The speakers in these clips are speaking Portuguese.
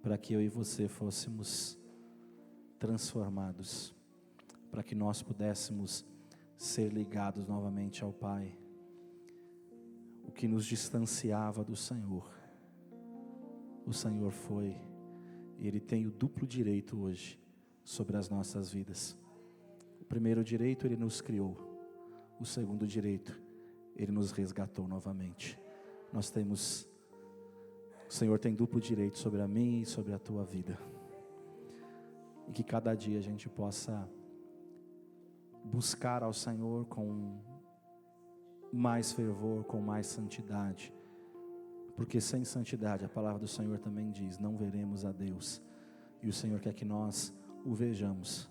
para que eu e você fôssemos transformados, para que nós pudéssemos ser ligados novamente ao Pai. O que nos distanciava do Senhor, o Senhor foi, e Ele tem o duplo direito hoje sobre as nossas vidas. O primeiro direito, Ele nos criou. O segundo direito, Ele nos resgatou novamente. O Senhor tem duplo direito sobre a minha e sobre a tua vida. E que cada dia a gente possa buscar ao Senhor com mais fervor, com mais santidade. Porque sem santidade, a palavra do Senhor também diz, não veremos a Deus. E o Senhor quer que nós o vejamos.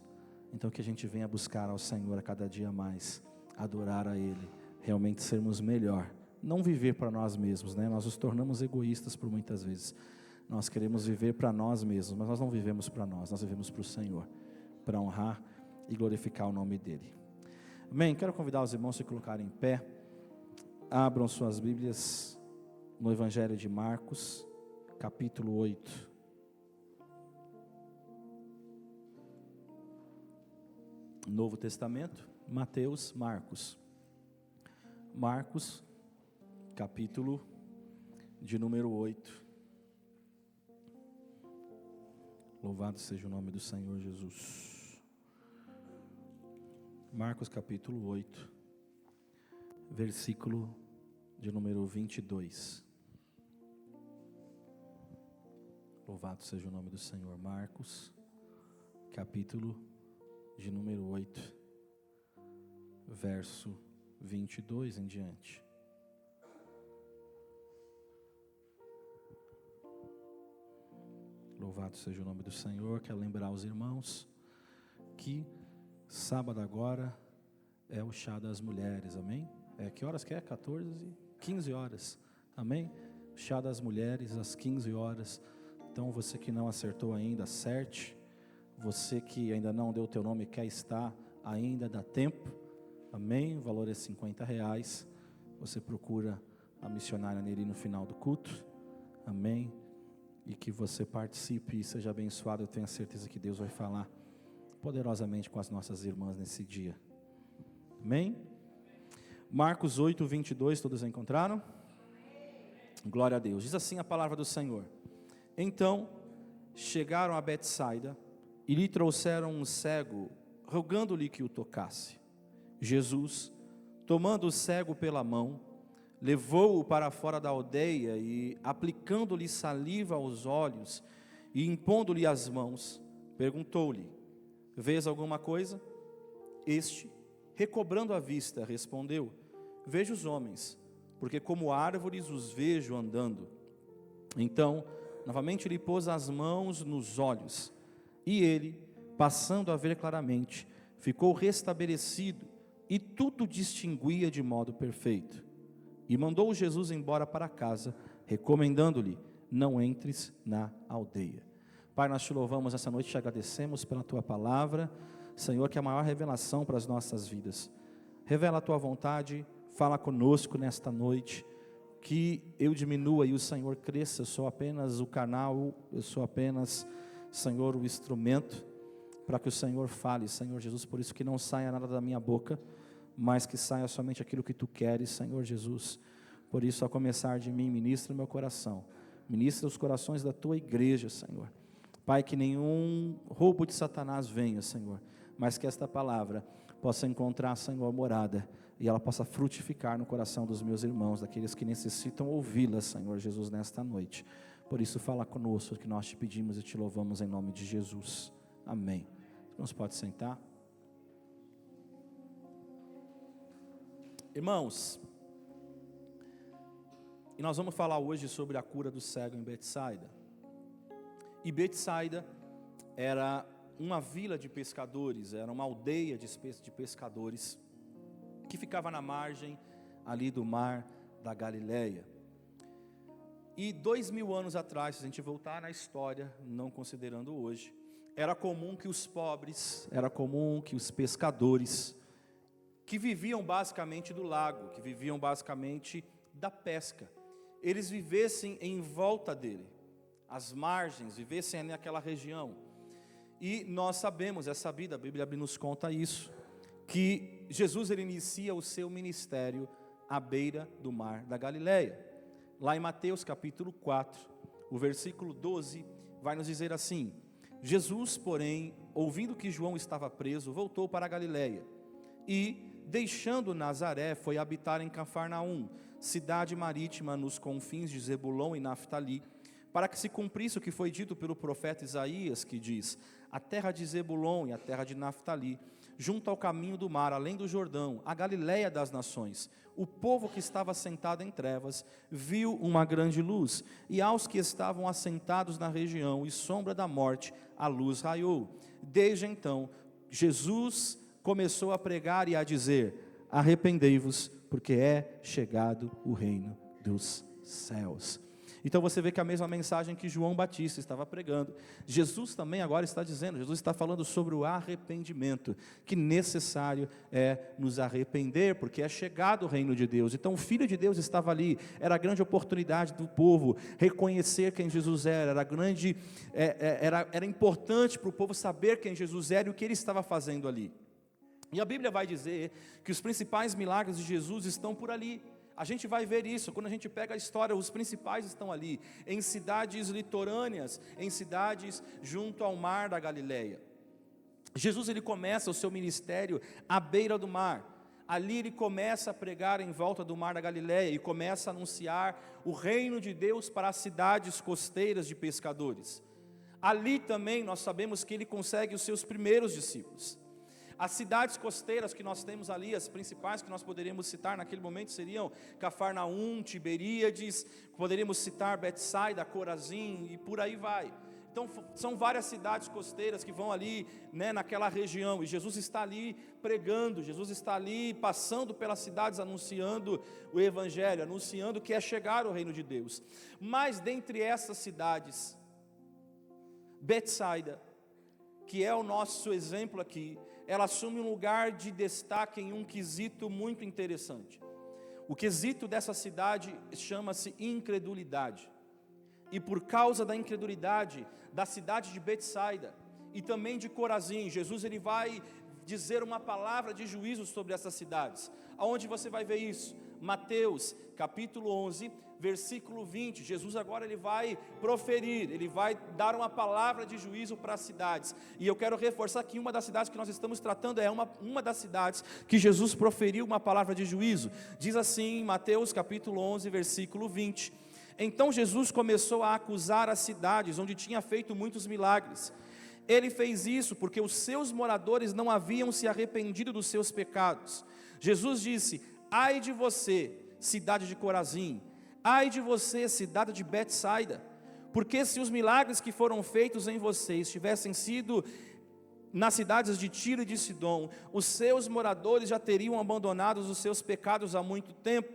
Então que a gente venha buscar ao Senhor a cada dia mais, adorar a Ele, realmente sermos melhor. Não viver para nós mesmos, né? Nós nos tornamos egoístas por muitas vezes. Nós queremos viver para nós mesmos, mas nós não vivemos para nós vivemos para o Senhor, para honrar e glorificar o nome dEle. Amém? Quero convidar os irmãos a se colocarem em pé. Abram suas Bíblias no Evangelho de Marcos, capítulo 8. Novo Testamento, Mateus, Marcos. Marcos, capítulo de número 8. Louvado seja o nome do Senhor Jesus. Marcos capítulo 8, versículo de número 22. Louvado seja o nome do Senhor. Marcos, capítulo de número 8, verso 22 em diante. Louvado seja o nome do Senhor. Quero lembrar os irmãos que sábado agora é o chá das mulheres, amém? Que horas que é? 15 horas, amém? Chá das mulheres às 15 horas. Então você que não acertou ainda, acerte. Você que ainda não deu o teu nome e quer estar, ainda dá tempo, amém? O valor é R$50. Você procura a missionária nele no final do culto, amém? E que você participe e seja abençoado. Eu tenho a certeza que Deus vai falar poderosamente com as nossas irmãs nesse dia, amém? Marcos 8, 22, todos encontraram? Glória a Deus. Diz assim a palavra do Senhor: então chegaram a Betsaida e lhe trouxeram um cego, rogando-lhe que o tocasse. Jesus, tomando o cego pela mão, levou-o para fora da aldeia e, aplicando-lhe saliva aos olhos e impondo-lhe as mãos, perguntou-lhe: vês alguma coisa? Este, recobrando a vista, respondeu: vejo os homens, porque como árvores os vejo andando. Então, novamente lhe pôs as mãos nos olhos, e ele, passando a ver claramente, ficou restabelecido, e tudo distinguia de modo perfeito. E mandou Jesus embora para casa, recomendando-lhe: não entres na aldeia. Pai, nós te louvamos essa noite, te agradecemos pela tua palavra, Senhor, que é a maior revelação para as nossas vidas. Revela a tua vontade, fala conosco nesta noite, que eu diminua e o Senhor cresça. Eu sou apenas o canal, eu sou apenas, Senhor, o instrumento, para que o Senhor fale, Senhor Jesus. Por isso que não saia nada da minha boca, mas que saia somente aquilo que tu queres, Senhor Jesus. Por isso, a começar de mim, ministra o meu coração, ministra os corações da tua igreja, Senhor. Pai, que nenhum roubo de Satanás venha, Senhor, mas que esta palavra possa encontrar, Senhor, morada, e ela possa frutificar no coração dos meus irmãos, daqueles que necessitam ouvi-la, Senhor Jesus, nesta noite. Por isso, fala conosco, que nós te pedimos e te louvamos em nome de Jesus. Amém. Irmãos, pode sentar. Irmãos, e nós vamos falar hoje sobre a cura do cego em Betsaida. E Betsaida era uma vila de pescadores, era uma aldeia de pescadores, que ficava na margem ali do mar da Galileia. E 2000 anos atrás, se a gente voltar na história, não considerando hoje, era comum que os pobres, era comum que os pescadores, que viviam basicamente do lago, que viviam basicamente da pesca, eles vivessem em volta dele. as margens, vivessem naquela região. E nós sabemos, é sabido, a Bíblia nos conta isso, que Jesus ele inicia o seu ministério à beira do mar da Galileia. Lá em Mateus capítulo 4, o versículo 12, vai nos dizer assim: Jesus, porém, ouvindo que João estava preso, voltou para a Galileia, e, deixando Nazaré, foi habitar em Cafarnaum, cidade marítima nos confins de Zebulon e Naftali, para que se cumprisse o que foi dito pelo profeta Isaías, que diz: a terra de Zebulon e a terra de Naftali, junto ao caminho do mar, além do Jordão, a Galileia das nações. O povo que estava sentado em trevas viu uma grande luz, e aos que estavam assentados na região e sombra da morte, a luz raiou. Desde então, Jesus começou a pregar e a dizer: arrependei-vos, porque é chegado o reino dos céus. Então você vê que a mesma mensagem que João Batista estava pregando, Jesus também agora está dizendo. Jesus está falando sobre o arrependimento, que necessário é nos arrepender, porque é chegado o reino de Deus. Então o Filho de Deus estava ali, era a grande oportunidade do povo reconhecer quem Jesus era, era importante para o povo saber quem Jesus era e o que ele estava fazendo ali. E a Bíblia vai dizer que os principais milagres de Jesus estão por ali. A gente vai ver isso, quando a gente pega a história, os principais estão ali, em cidades litorâneas, em cidades junto ao mar da Galileia. Jesus ele começa o seu ministério à beira do mar. Ali ele começa a pregar em volta do mar da Galileia e começa a anunciar o reino de Deus para as cidades costeiras de pescadores. Ali também nós sabemos que ele consegue os seus primeiros discípulos. As cidades costeiras que nós temos ali, as principais que nós poderíamos citar naquele momento seriam Cafarnaum, Tiberíades, poderíamos citar Betsaida, Corazim e por aí vai. Então são várias cidades costeiras que vão ali, naquela região, e Jesus está ali pregando, Jesus está ali passando pelas cidades anunciando o Evangelho, anunciando que é chegar o reino de Deus. Mas dentre essas cidades, Betsaida, que é o nosso exemplo aqui, ela assume um lugar de destaque em um quesito muito interessante. O quesito dessa cidade chama-se incredulidade. E por causa da incredulidade da cidade de Betsaida e também de Corazim, Jesus ele vai dizer uma palavra de juízo sobre essas cidades. Aonde você vai ver isso? Mateus capítulo 11, versículo 20, Jesus agora ele vai proferir, ele vai dar uma palavra de juízo para as cidades. E eu quero reforçar que uma das cidades que nós estamos tratando é uma das cidades que Jesus proferiu uma palavra de juízo. Diz assim, Mateus capítulo 11, versículo 20: então Jesus começou a acusar as cidades onde tinha feito muitos milagres. Ele fez isso porque os seus moradores não haviam se arrependido dos seus pecados. Jesus disse: ai de você, cidade de Corazim, ai de você, cidade de Betsaida, porque se os milagres que foram feitos em vocês tivessem sido nas cidades de Tiro e de Sidom, os seus moradores já teriam abandonado os seus pecados há muito tempo,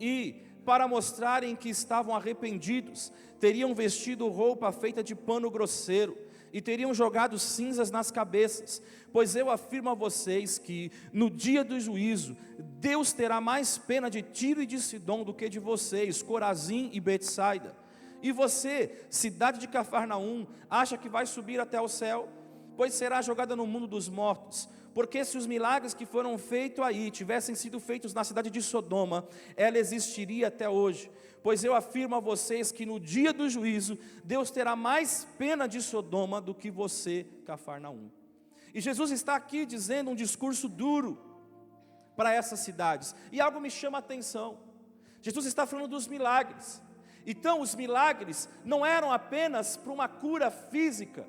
e para mostrarem que estavam arrependidos, teriam vestido roupa feita de pano grosseiro, e teriam jogado cinzas nas cabeças, pois eu afirmo a vocês que, no dia do juízo, Deus terá mais pena de Tiro e de Sidom do que de vocês, Corazim e Betsaida. E você, cidade de Cafarnaum, acha que vai subir até o céu? Pois será jogada no mundo dos mortos. Porque se os milagres que foram feitos aí tivessem sido feitos na cidade de Sodoma, ela existiria até hoje. Pois eu afirmo a vocês que no dia do juízo, Deus terá mais pena de Sodoma do que você, Cafarnaum. E Jesus está aqui dizendo um discurso duro para essas cidades. E algo me chama a atenção. Jesus está falando dos milagres. Então os milagres não eram apenas para uma cura física.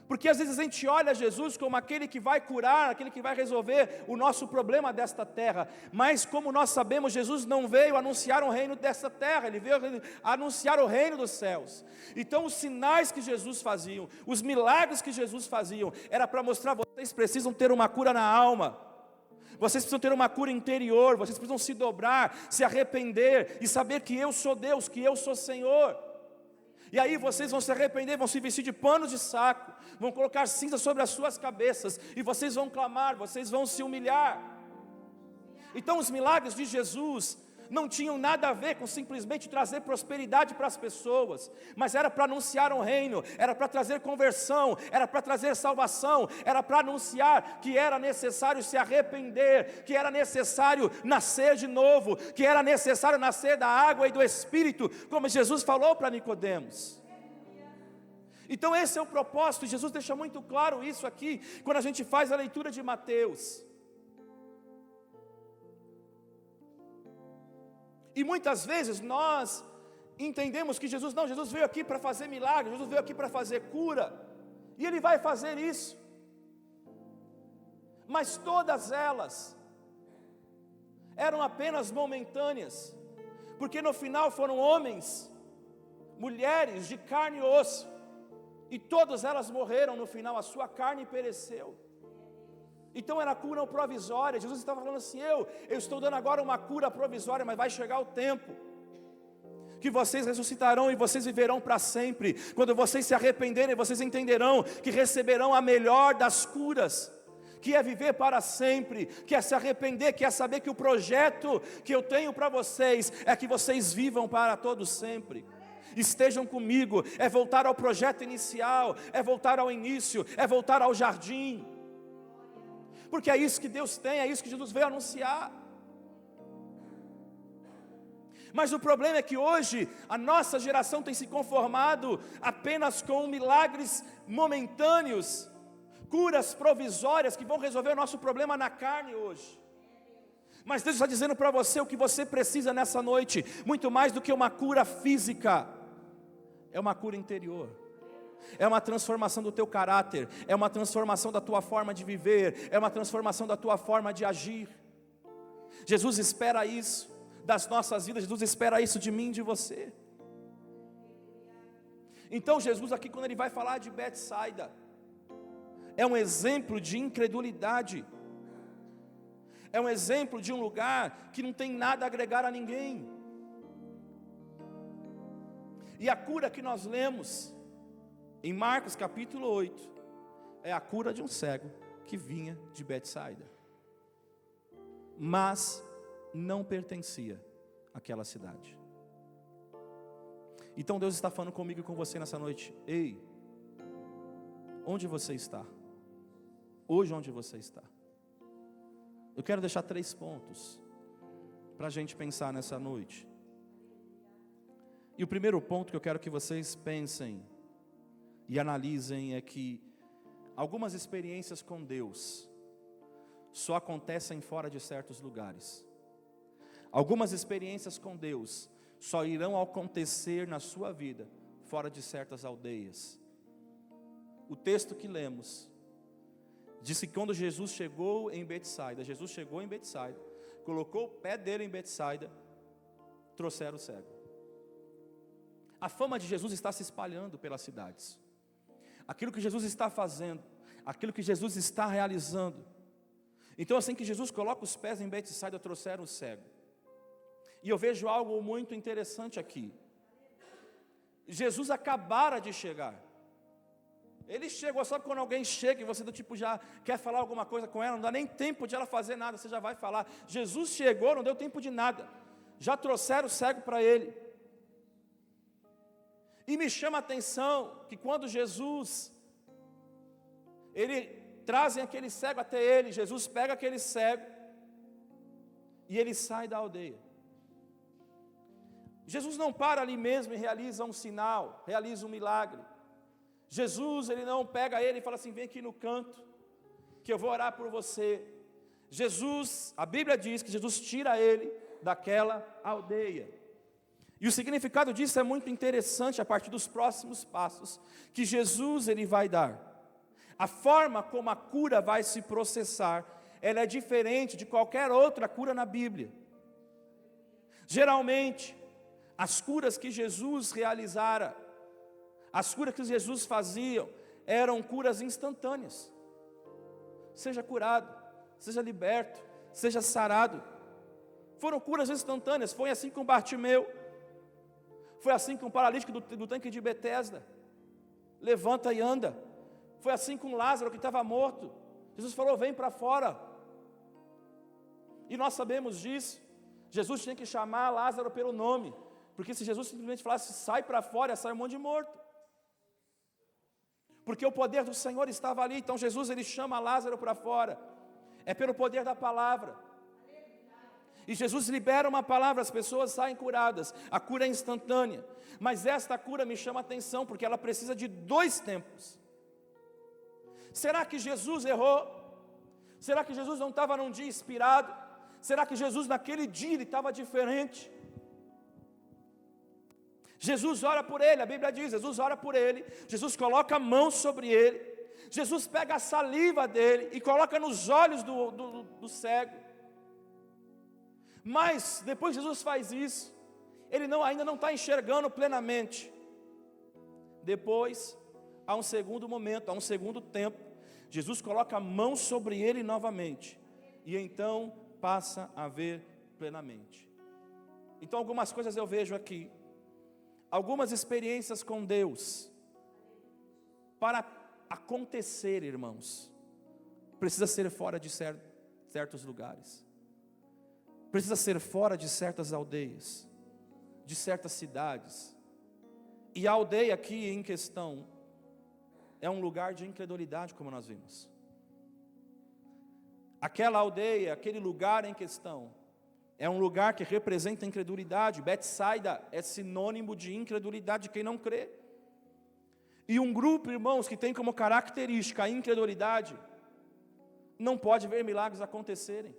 Porque às vezes a gente olha Jesus como aquele que vai curar, aquele que vai resolver o nosso problema desta terra. Mas como nós sabemos, Jesus não veio anunciar um reino desta terra, Ele veio anunciar o reino dos céus. Então os sinais que Jesus fazia, os milagres que Jesus fazia, era para mostrar: vocês precisam ter uma cura na alma. Vocês precisam ter uma cura interior, vocês precisam se dobrar, se arrepender e saber que eu sou Deus, que eu sou Senhor. E aí vocês vão se arrepender, vão se vestir de panos de saco, vão colocar cinza sobre as suas cabeças, e vocês vão clamar, vocês vão se humilhar. Então os milagres de Jesus não tinham nada a ver com simplesmente trazer prosperidade para as pessoas, mas era para anunciar um reino, era para trazer conversão, era para trazer salvação, era para anunciar que era necessário se arrepender, que era necessário nascer de novo, que era necessário nascer da água e do Espírito, como Jesus falou para Nicodemos. Então esse é o propósito, e Jesus deixa muito claro isso aqui, quando a gente faz a leitura de Mateus. E muitas vezes nós entendemos que Jesus veio aqui para fazer milagre, Jesus veio aqui para fazer cura, e Ele vai fazer isso, mas todas elas eram apenas momentâneas, porque no final foram homens, mulheres de carne e osso, e todas elas morreram no final, a sua carne pereceu. Então era cura provisória. Jesus estava falando assim, eu estou dando agora uma cura provisória, mas vai chegar o tempo que vocês ressuscitarão e vocês viverão para sempre. Quando vocês se arrependerem, vocês entenderão que receberão a melhor das curas, que é viver para sempre, que é se arrepender, que é saber que o projeto que eu tenho para vocês é que vocês vivam para todo sempre. Estejam comigo, é voltar ao projeto inicial, é voltar ao início, é voltar ao jardim. Porque é isso que Deus tem, é isso que Jesus veio anunciar. Mas o problema é que hoje a nossa geração tem se conformado apenas com milagres momentâneos, curas provisórias que vão resolver o nosso problema na carne hoje. Mas Deus está dizendo para você o que você precisa nessa noite, muito mais do que uma cura física, é uma cura interior. É uma transformação do teu caráter, é uma transformação da tua forma de viver, é uma transformação da tua forma de agir. Jesus espera isso das nossas vidas, Jesus espera isso de mim e de você. Então Jesus aqui, quando Ele vai falar de Betsaida, é um exemplo de incredulidade, é um exemplo de um lugar que não tem nada a agregar a ninguém. E a cura que nós lemos em Marcos capítulo 8, é a cura de um cego que vinha de Betsaida, mas não pertencia àquela cidade. Então Deus está falando comigo e com você nessa noite. Ei, onde você está? Hoje onde você está? Eu quero deixar 3 pontos para a gente pensar nessa noite. E o primeiro ponto que eu quero que vocês pensem e analisem é que algumas experiências com Deus só acontecem fora de certos lugares. Algumas experiências com Deus só irão acontecer na sua vida fora de certas aldeias. O texto que lemos diz que quando Jesus chegou em Betsaida, colocou o pé dele em Betsaida, trouxeram o cego. A fama de Jesus está se espalhando pelas cidades. Aquilo que Jesus está fazendo, aquilo que Jesus está realizando. Então assim que Jesus coloca os pés em Betsaida, trouxeram o cego. E eu vejo algo muito interessante aqui. Jesus acabara de chegar. Ele chegou, sabe quando alguém chega e você do tipo já quer falar alguma coisa com ela, não dá nem tempo de ela fazer nada, você já vai falar. Jesus chegou, não deu tempo de nada, já trouxeram o cego para ele. E me chama a atenção que quando trazem aquele cego até ele, Jesus pega aquele cego e ele sai da aldeia. Jesus não para ali mesmo e realiza um sinal, realiza um milagre. Jesus, ele não pega ele e fala assim, vem aqui no canto, que eu vou orar por você. Jesus, a Bíblia diz que Jesus tira ele daquela aldeia. E o significado disso é muito interessante a partir dos próximos passos que Jesus ele vai dar. A forma como a cura vai se processar, ela é diferente de qualquer outra cura na Bíblia. Geralmente, as curas que Jesus realizara, as curas que Jesus fazia, eram curas instantâneas. Seja curado, seja liberto, seja sarado. Foram curas instantâneas, foi assim com Bartimeu. Foi assim com o paralítico do tanque de Betesda. Levanta e anda. Foi assim com Lázaro que estava morto. Jesus falou, vem para fora. E nós sabemos disso. Jesus tinha que chamar Lázaro pelo nome, porque se Jesus simplesmente falasse, sai para fora, sai um monte de morto. Porque o poder do Senhor estava ali, então Jesus ele chama Lázaro para fora, é pelo poder da palavra. E Jesus libera uma palavra, as pessoas saem curadas, a cura é instantânea. Mas esta cura me chama a atenção, porque ela precisa de 2 tempos. Será que Jesus errou? Será que Jesus não estava num dia inspirado? Será que Jesus naquele dia ele estava diferente? Jesus ora por ele, a Bíblia diz, Jesus ora por ele, Jesus coloca a mão sobre ele, Jesus pega a saliva dele e coloca nos olhos do cego. Mas depois Jesus faz isso, ele ainda não está enxergando plenamente. Depois, há um segundo momento, há um segundo tempo, Jesus coloca a mão sobre ele novamente, e então passa a ver plenamente. Então algumas coisas eu vejo aqui, algumas experiências com Deus, para acontecer, irmãos, precisa ser fora de certos lugares, precisa ser fora de certas aldeias, de certas cidades. E a aldeia aqui em questão é um lugar de incredulidade, como nós vimos. Aquela aldeia, aquele lugar em questão, é um lugar que representa a incredulidade. Betsaida é sinônimo de incredulidade, de quem não crê. E um grupo, irmãos, que tem como característica a incredulidade, não pode ver milagres acontecerem.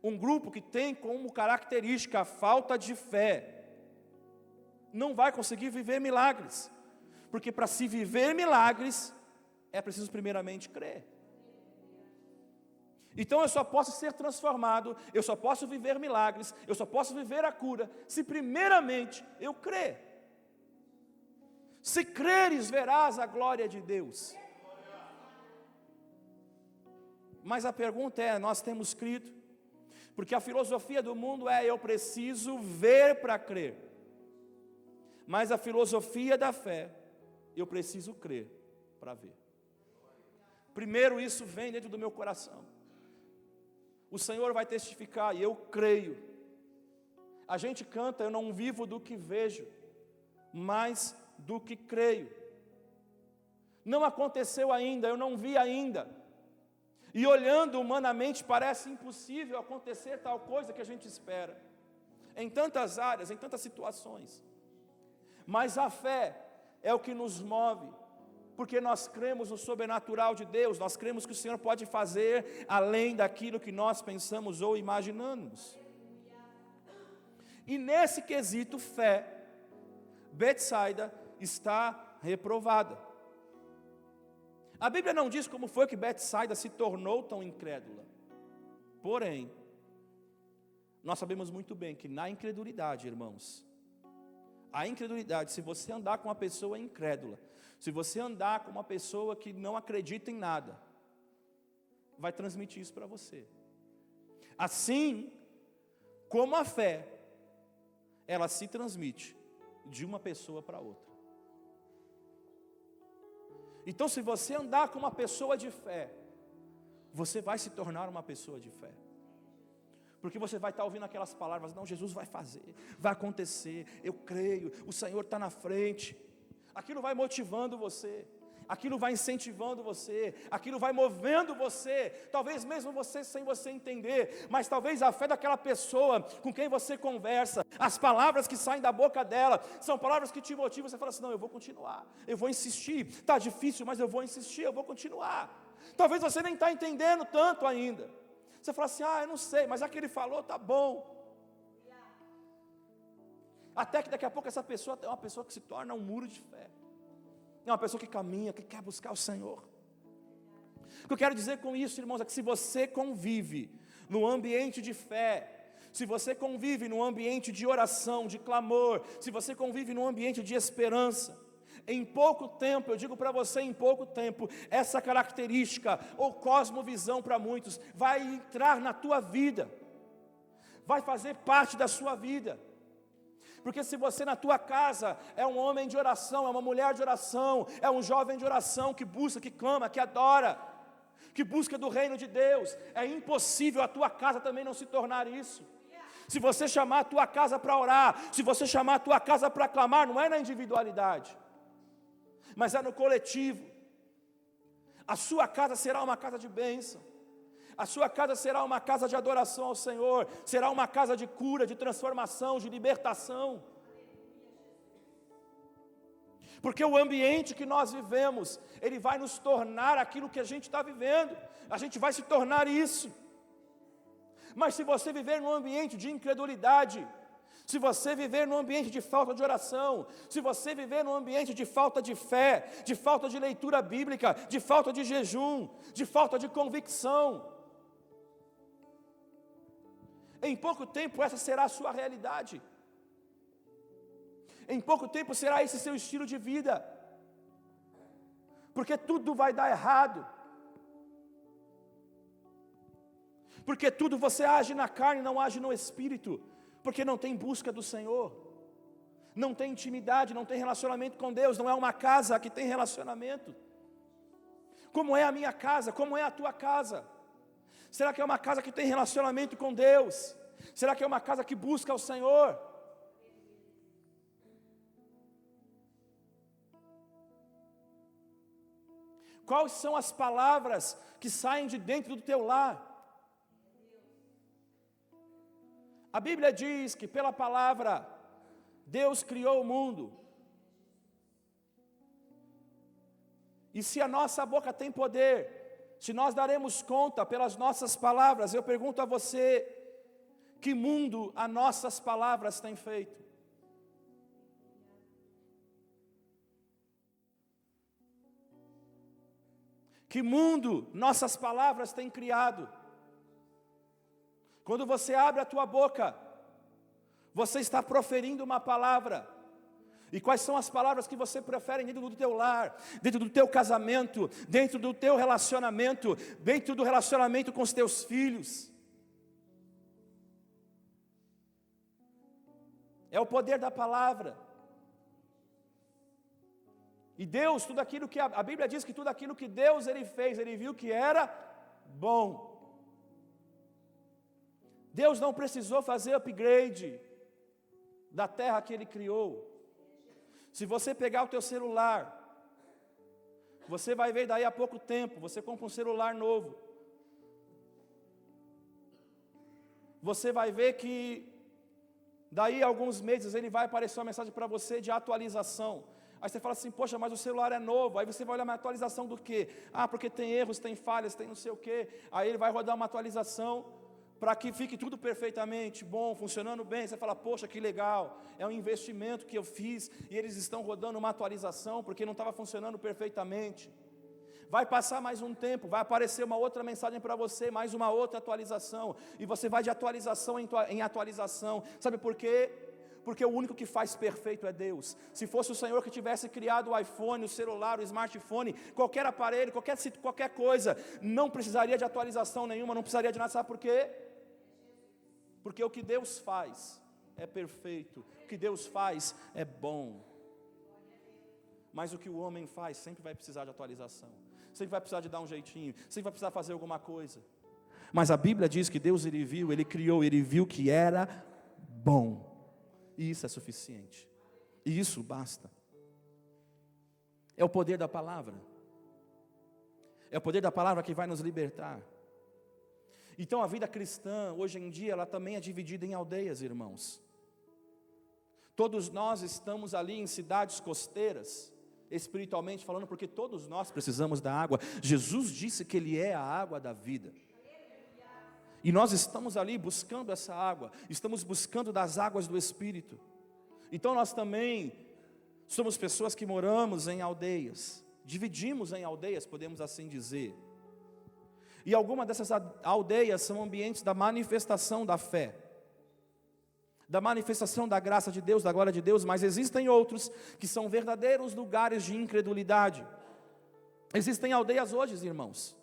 Um grupo que tem como característica a falta de fé, não vai conseguir viver milagres. Porque para se viver milagres, é preciso primeiramente crer. Então eu só posso ser transformado, eu só posso viver milagres, eu só posso viver a cura, se primeiramente eu crer. Se creres, verás a glória de Deus. Mas a pergunta é, nós temos crido? Porque a filosofia do mundo é, eu preciso ver para crer. Mas a filosofia da fé, eu preciso crer para ver. Primeiro isso vem dentro do meu coração. O Senhor vai testificar, e eu creio. A gente canta, eu não vivo do que vejo, mas do que creio. Não aconteceu ainda, eu não vi ainda. E olhando humanamente, parece impossível acontecer tal coisa que a gente espera. Em tantas áreas, em tantas situações. Mas a fé é o que nos move. Porque nós cremos no sobrenatural de Deus, nós cremos que o Senhor pode fazer além daquilo que nós pensamos ou imaginamos. E nesse quesito fé, Betsaida está reprovada. A Bíblia não diz como foi que Betsaida se tornou tão incrédula. Porém, nós sabemos muito bem que na incredulidade, irmãos, a incredulidade, se você andar com uma pessoa incrédula, se você andar com uma pessoa que não acredita em nada, vai transmitir isso para você. Assim como a fé, ela se transmite de uma pessoa para outra. Então, se você andar com uma pessoa de fé, você vai se tornar uma pessoa de fé. Porque você vai estar ouvindo aquelas palavras, não, Jesus vai fazer, vai acontecer, eu creio, o Senhor está na frente. Aquilo vai motivando você, aquilo vai incentivando você, aquilo vai movendo você, talvez mesmo você sem você entender, mas talvez a fé daquela pessoa com quem você conversa, as palavras que saem da boca dela, são palavras que te motivam, você fala assim, não, eu vou continuar, eu vou insistir, está difícil, mas eu vou insistir, eu vou continuar. Talvez você nem está entendendo tanto ainda, você fala assim, eu não sei, mas aquele falou, está bom. Até que daqui a pouco essa pessoa é uma pessoa que se torna um muro de fé. É uma pessoa que caminha, que quer buscar o Senhor. O que eu quero dizer com isso, irmãos, é que se você convive no ambiente de fé, se você convive no ambiente de oração, de clamor, se você convive no ambiente de esperança, em pouco tempo, eu digo para você, em pouco tempo, essa característica, ou cosmovisão para muitos, vai entrar na tua vida, vai fazer parte da sua vida. Porque se você na tua casa é um homem de oração, é uma mulher de oração, é um jovem de oração que busca, que clama, que adora, que busca do reino de Deus, é impossível a tua casa também não se tornar isso. Se você chamar a tua casa para orar, se você chamar a tua casa para clamar, não é na individualidade, mas é no coletivo. A sua casa será uma casa de bênção. A sua casa será uma casa de adoração ao Senhor, será uma casa de cura, de transformação, de libertação. Porque o ambiente que nós vivemos, ele vai nos tornar aquilo que a gente está vivendo, a gente vai se tornar isso. Mas se você viver num ambiente de incredulidade, se você viver num ambiente de falta de oração, se você viver num ambiente de falta de fé, de falta de leitura bíblica, de falta de jejum, de falta de convicção, em pouco tempo essa será a sua realidade. Em pouco tempo será esse seu estilo de vida. Porque tudo vai dar errado. Porque tudo você age na carne, não age no espírito. Porque não tem busca do Senhor. Não tem intimidade, não tem relacionamento com Deus. Não é uma casa que tem relacionamento. Como é a minha casa? Como é a tua casa? Será que é uma casa que tem relacionamento com Deus? Será que é uma casa que busca o Senhor? Quais são as palavras que saem de dentro do teu lar? A Bíblia diz que pela palavra Deus criou o mundo. E se a nossa boca tem poder, se nós daremos conta pelas nossas palavras, eu pergunto a você, que mundo as nossas palavras têm feito? Que mundo nossas palavras têm criado? Quando você abre a tua boca, você está proferindo uma palavra. E quais são as palavras que você prefere dentro do teu lar, dentro do teu casamento, dentro do teu relacionamento, dentro do relacionamento com os teus filhos? É o poder da palavra. E Deus, tudo aquilo que a Bíblia diz que tudo aquilo que Deus ele fez, ele viu que era bom. Deus não precisou fazer upgrade da terra que ele criou. Se você pegar o teu celular, você vai ver daí a pouco tempo, você compra um celular novo. Você vai ver que daí a alguns meses ele vai aparecer uma mensagem para você de atualização. Aí você fala assim, poxa, mas o celular é novo. Aí você vai olhar uma atualização do quê? Ah, porque tem erros, tem falhas, tem não sei o quê. Aí ele vai rodar uma atualização para que fique tudo perfeitamente bom, funcionando bem. Você fala, poxa, que legal, é um investimento que eu fiz e eles estão rodando uma atualização porque não estava funcionando perfeitamente. Vai passar mais um tempo, vai aparecer uma outra mensagem para você, mais uma outra atualização, e você vai de atualização em atualização. Sabe por quê? Porque o único que faz perfeito é Deus. Se fosse o Senhor que tivesse criado o iPhone, o celular, o smartphone, qualquer aparelho, qualquer coisa, não precisaria de atualização nenhuma, não precisaria de nada. Sabe por quê? Porque o que Deus faz é perfeito, o que Deus faz é bom. Mas o que o homem faz sempre vai precisar de atualização, sempre vai precisar de dar um jeitinho, sempre vai precisar fazer alguma coisa. Mas a Bíblia diz que Deus ele viu, ele criou, ele viu que era bom. E isso é suficiente. E isso basta. É o poder da palavra. É o poder da palavra que vai nos libertar. Então a vida cristã, hoje em dia, ela também é dividida em aldeias, irmãos. Todos nós estamos ali em cidades costeiras, espiritualmente falando, porque todos nós precisamos da água. Jesus disse que Ele é a água da vida. E nós estamos ali buscando essa água, estamos buscando das águas do Espírito. Então nós também somos pessoas que moramos em aldeias, dividimos em aldeias, podemos assim dizer. E algumas dessas aldeias são ambientes da manifestação da fé, da manifestação da graça de Deus, da glória de Deus, mas existem outros que são verdadeiros lugares de incredulidade. Existem aldeias hoje, irmãos,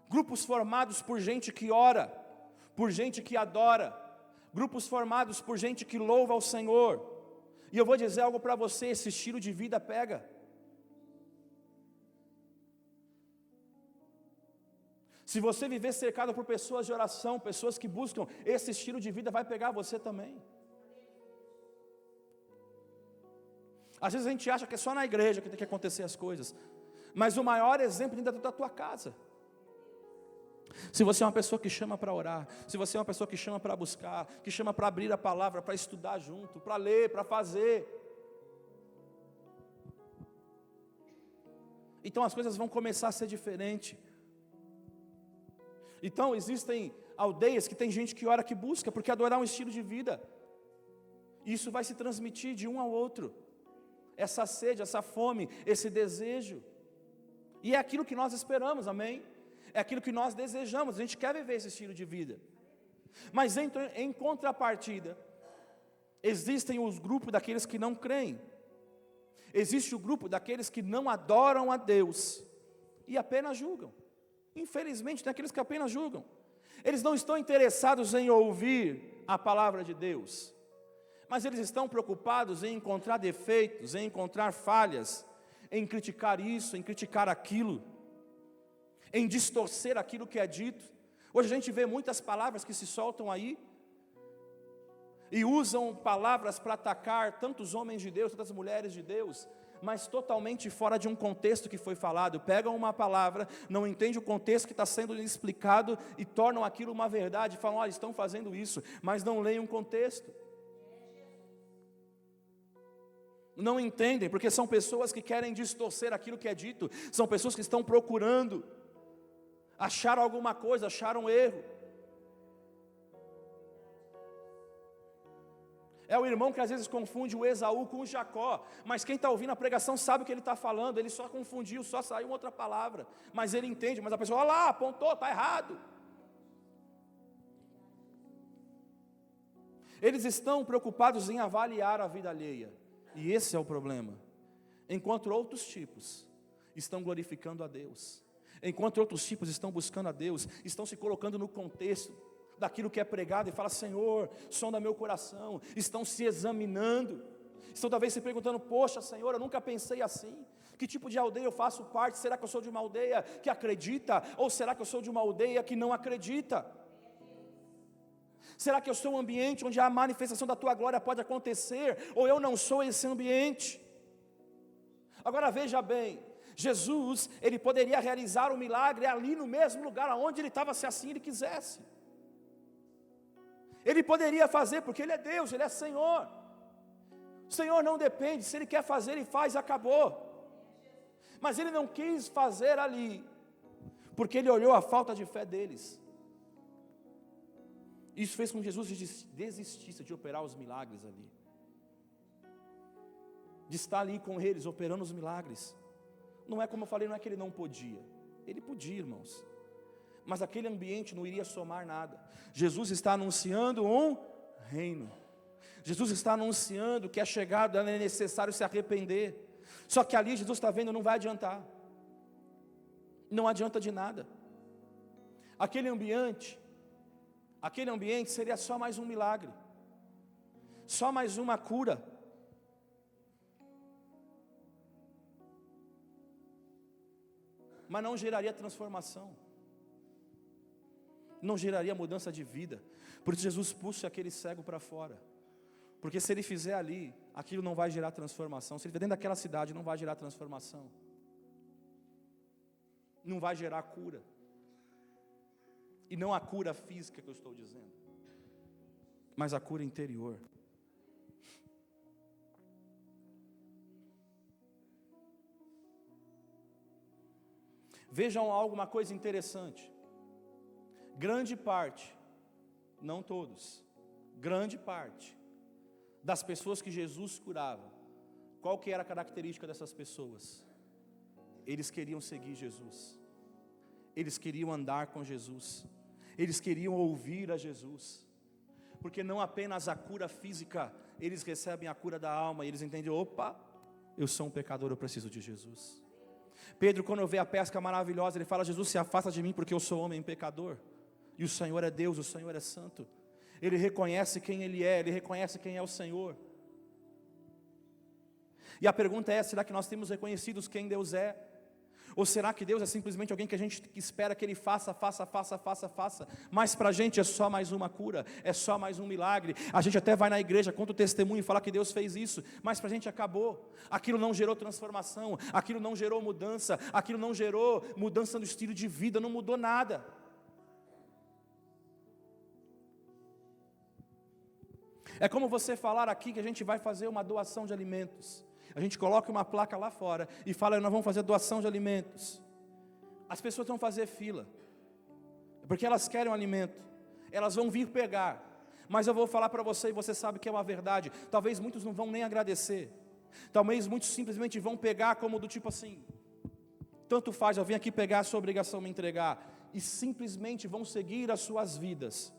grupos formados por gente que ora, por gente que adora, grupos formados por gente que louva ao Senhor. E eu vou dizer algo para você, esse estilo de vida pega. Se você viver cercado por pessoas de oração, pessoas que buscam esse estilo de vida, vai pegar você também. Às vezes a gente acha que é só na igreja que tem que acontecer as coisas, mas o maior exemplo ainda é da tua casa. Se você é uma pessoa que chama para orar, se você é uma pessoa que chama para buscar, que chama para abrir a palavra, para estudar junto, para ler, para fazer, então as coisas vão começar a ser diferentes. Então existem aldeias que tem gente que ora, que busca, porque adorar é um estilo de vida, e isso vai se transmitir de um ao outro, essa sede, essa fome, esse desejo, e é aquilo que nós esperamos, amém? É aquilo que nós desejamos, a gente quer viver esse estilo de vida. Mas em contrapartida, existem os grupos daqueles que não creem. Existe o grupo daqueles que não adoram a Deus e apenas julgam. Infelizmente, tem aqueles que apenas julgam. Eles não estão interessados em ouvir a palavra de Deus, mas eles estão preocupados em encontrar defeitos, em encontrar falhas, em criticar isso, em criticar aquilo, em distorcer aquilo que é dito. Hoje a gente vê muitas palavras que se soltam aí, e usam palavras para atacar tantos homens de Deus, tantas mulheres de Deus, mas totalmente fora de um contexto que foi falado. Pegam uma palavra, não entendem o contexto que está sendo explicado, e tornam aquilo uma verdade, falam, olha, estão fazendo isso, mas não leem o contexto. Não entendem, porque são pessoas que querem distorcer aquilo que é dito, são pessoas que estão procurando achar alguma coisa, achar um erro. É o irmão que às vezes confunde o Esaú com o Jacó, mas quem está ouvindo a pregação sabe o que ele está falando, ele só confundiu, só saiu outra palavra, mas ele entende, mas a pessoa, olha lá, apontou, está errado. Eles estão preocupados em avaliar a vida alheia, e esse é o problema, enquanto outros tipos estão glorificando a Deus, enquanto outros tipos estão buscando a Deus, estão se colocando no contexto daquilo que é pregado, e fala, Senhor, sonda meu coração, estão se examinando, estão talvez se perguntando, poxa Senhor, eu nunca pensei assim, que tipo de aldeia eu faço parte? Será que eu sou de uma aldeia que acredita, ou será que eu sou de uma aldeia que não acredita? Será que eu sou um ambiente onde a manifestação da tua glória pode acontecer, ou eu não sou esse ambiente? Agora veja bem, Jesus, ele poderia realizar o milagre ali no mesmo lugar aonde ele estava, se assim ele quisesse. Ele poderia fazer, porque ele é Deus, ele é Senhor. O Senhor não depende, se ele quer fazer, ele faz, acabou. Mas ele não quis fazer ali, porque ele olhou a falta de fé deles. Isso fez com que Jesus desistisse de operar os milagres ali, de estar ali com eles, operando os milagres. Não é como eu falei, não é que ele não podia, ele podia, irmãos, mas aquele ambiente não iria somar nada. Jesus está anunciando um reino, Jesus está anunciando que é chegado, é necessário se arrepender, só que ali Jesus está vendo, não vai adiantar, não adianta de nada. Aquele ambiente seria só mais um milagre, só mais uma cura, mas não geraria transformação, não geraria mudança de vida. Por isso Jesus puxa aquele cego para fora, porque se ele fizer ali, aquilo não vai gerar transformação. Se ele fizer dentro daquela cidade, não vai gerar transformação, não vai gerar cura, e não a cura física que eu estou dizendo, mas a cura interior. Vejam alguma coisa interessante, grande parte, não todos, grande parte das pessoas que Jesus curava, qual que era a característica dessas pessoas? Eles queriam seguir Jesus, eles queriam andar com Jesus, eles queriam ouvir a Jesus, porque não apenas a cura física, eles recebem a cura da alma, e eles entendem, opa, eu sou um pecador, eu preciso de Jesus. Pedro, quando vê a pesca maravilhosa, ele fala, Jesus, se afasta de mim, porque eu sou homem pecador, e o Senhor é Deus, o Senhor é santo. Ele reconhece quem Ele é, ele reconhece quem é o Senhor. E a pergunta é, será que nós temos reconhecido quem Deus é? Ou será que Deus é simplesmente alguém que a gente espera que Ele faça, mas para a gente é só mais uma cura, é só mais um milagre. A gente até vai na igreja, conta o testemunho e fala que Deus fez isso, mas para a gente acabou. Aquilo não gerou transformação, aquilo não gerou mudança, aquilo não gerou mudança no estilo de vida, não mudou nada. É como você falar aqui que a gente vai fazer uma doação de alimentos. A gente coloca uma placa lá fora e fala, nós vamos fazer doação de alimentos. As pessoas vão fazer fila, porque elas querem um alimento, elas vão vir pegar. Mas eu vou falar para você, e você sabe que é uma verdade, talvez muitos não vão nem agradecer, talvez muitos simplesmente vão pegar como do tipo assim, tanto faz, eu vim aqui pegar, a sua obrigação me entregar, e simplesmente vão seguir as suas vidas,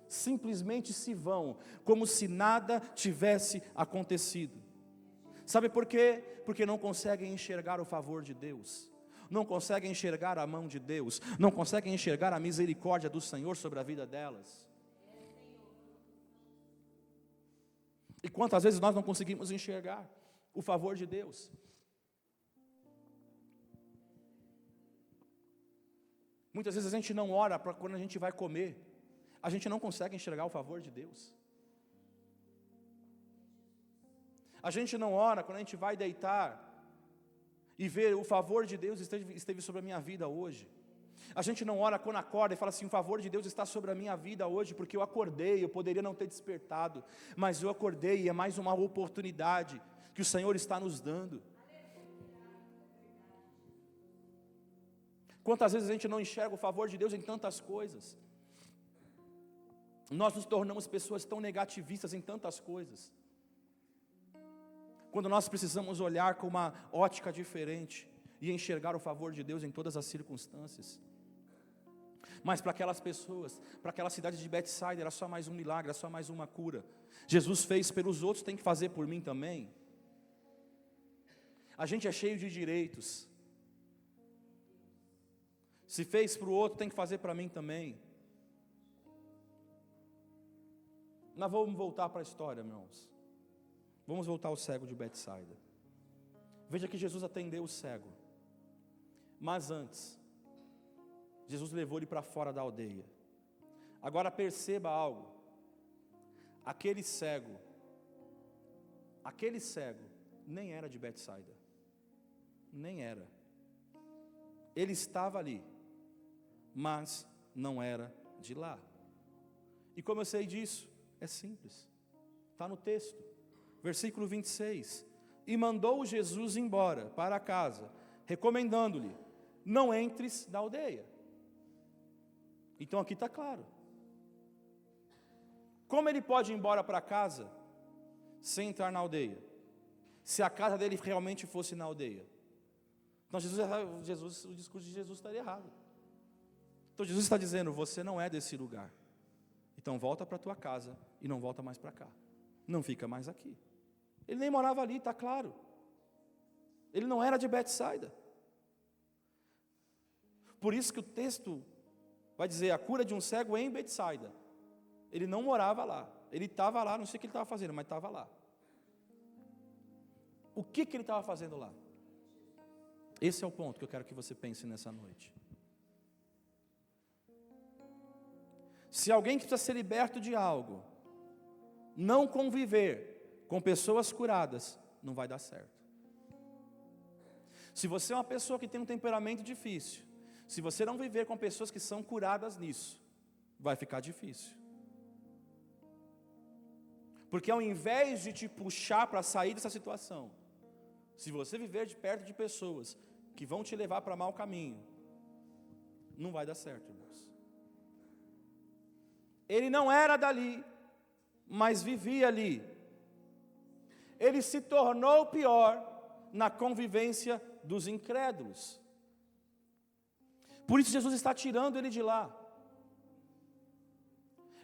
simplesmente se vão, como se nada tivesse acontecido. Sabe por quê? Porque não conseguem enxergar o favor de Deus, não conseguem enxergar a mão de Deus, não conseguem enxergar a misericórdia do Senhor sobre a vida delas. E quantas vezes nós não conseguimos enxergar o favor de Deus? Muitas vezes a gente não ora para quando a gente vai comer, a gente não consegue enxergar o favor de Deus. A gente não ora quando a gente vai deitar e ver o favor de Deus esteve sobre a minha vida hoje. A gente não ora quando acorda e fala assim, o favor de Deus está sobre a minha vida hoje, porque eu acordei, eu poderia não ter despertado, mas eu acordei e é mais uma oportunidade que o Senhor está nos dando. Quantas vezes a gente não enxerga o favor de Deus em tantas coisas? Nós nos tornamos pessoas tão negativistas em tantas coisas, quando nós precisamos olhar com uma ótica diferente e enxergar o favor de Deus em todas as circunstâncias. Mas para aquelas pessoas, para aquela cidade de Betsaida, era só mais um milagre, era só mais uma cura. Jesus fez pelos outros, tem que fazer por mim também. A gente é cheio de direitos. Se fez para o outro, tem que fazer para mim também. Nós vamos voltar para a história, irmãos. Vamos voltar ao cego de Betsaida. Veja que Jesus atendeu o cego. Mas antes, Jesus levou ele para fora da aldeia. Agora perceba algo. Aquele cego nem era de Betsaida. Nem era. Ele estava ali, mas não era de lá. E como eu sei disso? É simples. Está no texto. Versículo 26, e mandou Jesus embora para casa, recomendando-lhe, não entres na aldeia. Então aqui está claro. Como ele pode ir embora para casa, sem entrar na aldeia? Se a casa dele realmente fosse na aldeia. Então o discurso de Jesus estaria errado. Então Jesus está dizendo, você não é desse lugar. Então volta para a tua casa e não volta mais para cá. Não fica mais aqui. Ele nem morava ali, está claro. Ele não era de Betsaida. Por isso que o texto vai dizer, a cura de um cego em Betsaida. Ele não morava lá. Ele estava lá, não sei o que ele estava fazendo, mas estava lá. O que ele estava fazendo lá? Esse é o ponto que eu quero que você pense nessa noite. Se alguém que precisa ser liberto de algo, não conviver com pessoas curadas, não vai dar certo. Se você é uma pessoa que tem um temperamento difícil, se você não viver com pessoas que são curadas nisso, vai ficar difícil. Porque ao invés de te puxar para sair dessa situação, se você viver de perto de pessoas que vão te levar para mau caminho, não vai dar certo, irmãos. Ele não era dali, mas vivia ali. Ele se tornou pior na convivência dos incrédulos. Por isso Jesus está tirando ele de lá.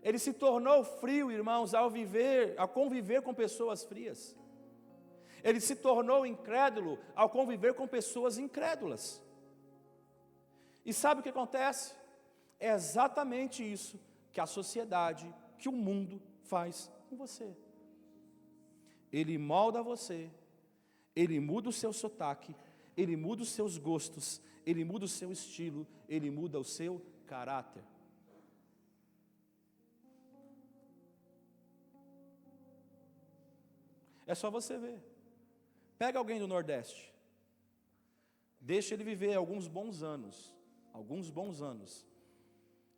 Ele se tornou frio, irmãos, ao conviver com pessoas frias. Ele se tornou incrédulo ao conviver com pessoas incrédulas. E sabe o que acontece? É exatamente isso que a sociedade, que o mundo faz com você. Ele molda você, ele muda o seu sotaque, ele muda os seus gostos, ele muda o seu estilo, ele muda o seu caráter. É só você ver. Pega alguém do Nordeste, deixa ele viver alguns bons anos,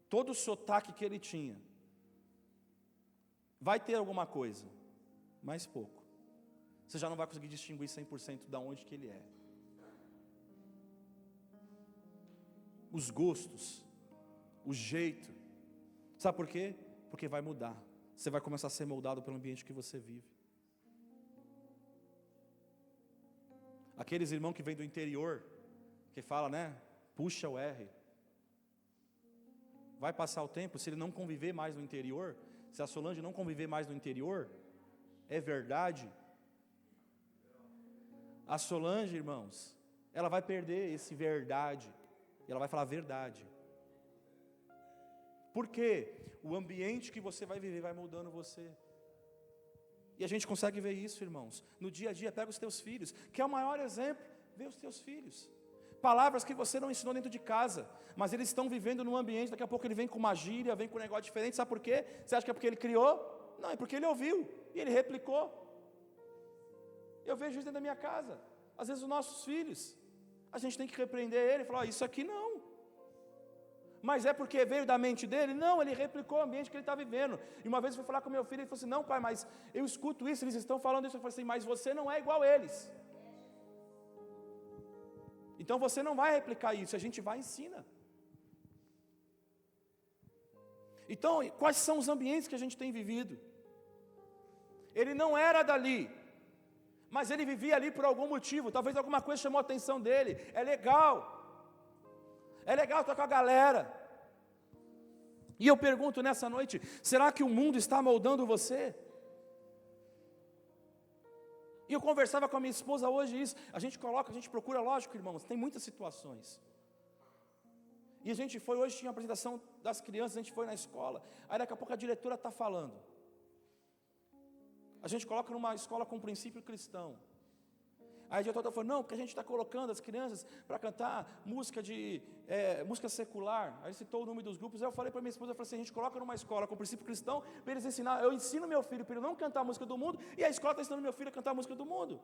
todo o sotaque que ele tinha, vai ter alguma coisa, mas pouco. Você já não vai conseguir distinguir 100% de onde que ele é. Os gostos, o jeito. Sabe por quê? Porque vai mudar. Você vai começar a ser moldado pelo ambiente que você vive. Aqueles irmãos que vêm do interior, que fala, né? Puxa o R. Vai passar o tempo, se ele não conviver mais no interior, se a Solange não conviver mais no interior, é verdade. A Solange, irmãos, ela vai perder esse verdade. E ela vai falar verdade. Por quê? O ambiente que você vai viver vai mudando você. E a gente consegue ver isso, irmãos. No dia a dia, pega os teus filhos, que é o maior exemplo, vê os teus filhos. Palavras que você não ensinou dentro de casa, mas eles estão vivendo num ambiente, daqui a pouco ele vem com uma gíria, vem com um negócio diferente, sabe por quê? Você acha que é porque ele criou? Não, é porque ele ouviu, e ele replicou. Eu vejo isso dentro da minha casa. Às vezes os nossos filhos, a gente tem que repreender ele e falar, isso aqui não. Mas é porque veio da mente dele? Não, ele replicou o ambiente que ele está vivendo. E uma vez eu fui falar com meu filho, ele falou assim, não pai, mas eu escuto isso, eles estão falando isso. Eu falei assim, mas você não é igual a eles. Então você não vai replicar isso, a gente vai e ensina. Então, quais são os ambientes que a gente tem vivido? Ele não era dali, mas ele vivia ali por algum motivo, talvez alguma coisa chamou a atenção dele. É legal estar com a galera. E eu pergunto nessa noite, será que o mundo está moldando você? E eu conversava com a minha esposa hoje isso, a gente procura, lógico, irmãos, tem muitas situações. E a gente foi, hoje tinha a apresentação das crianças, a gente foi na escola, aí daqui a pouco a diretora está falando. A gente coloca numa escola com princípio cristão. Aí a diretora falou, não, porque a gente está colocando as crianças para cantar música secular. Aí citou o nome dos grupos, aí eu falei para minha esposa, eu falei assim, a gente coloca numa escola com princípio cristão, para eles ensinar, eu ensino meu filho para ele não cantar a música do mundo, e a escola está ensinando meu filho a cantar a música do mundo.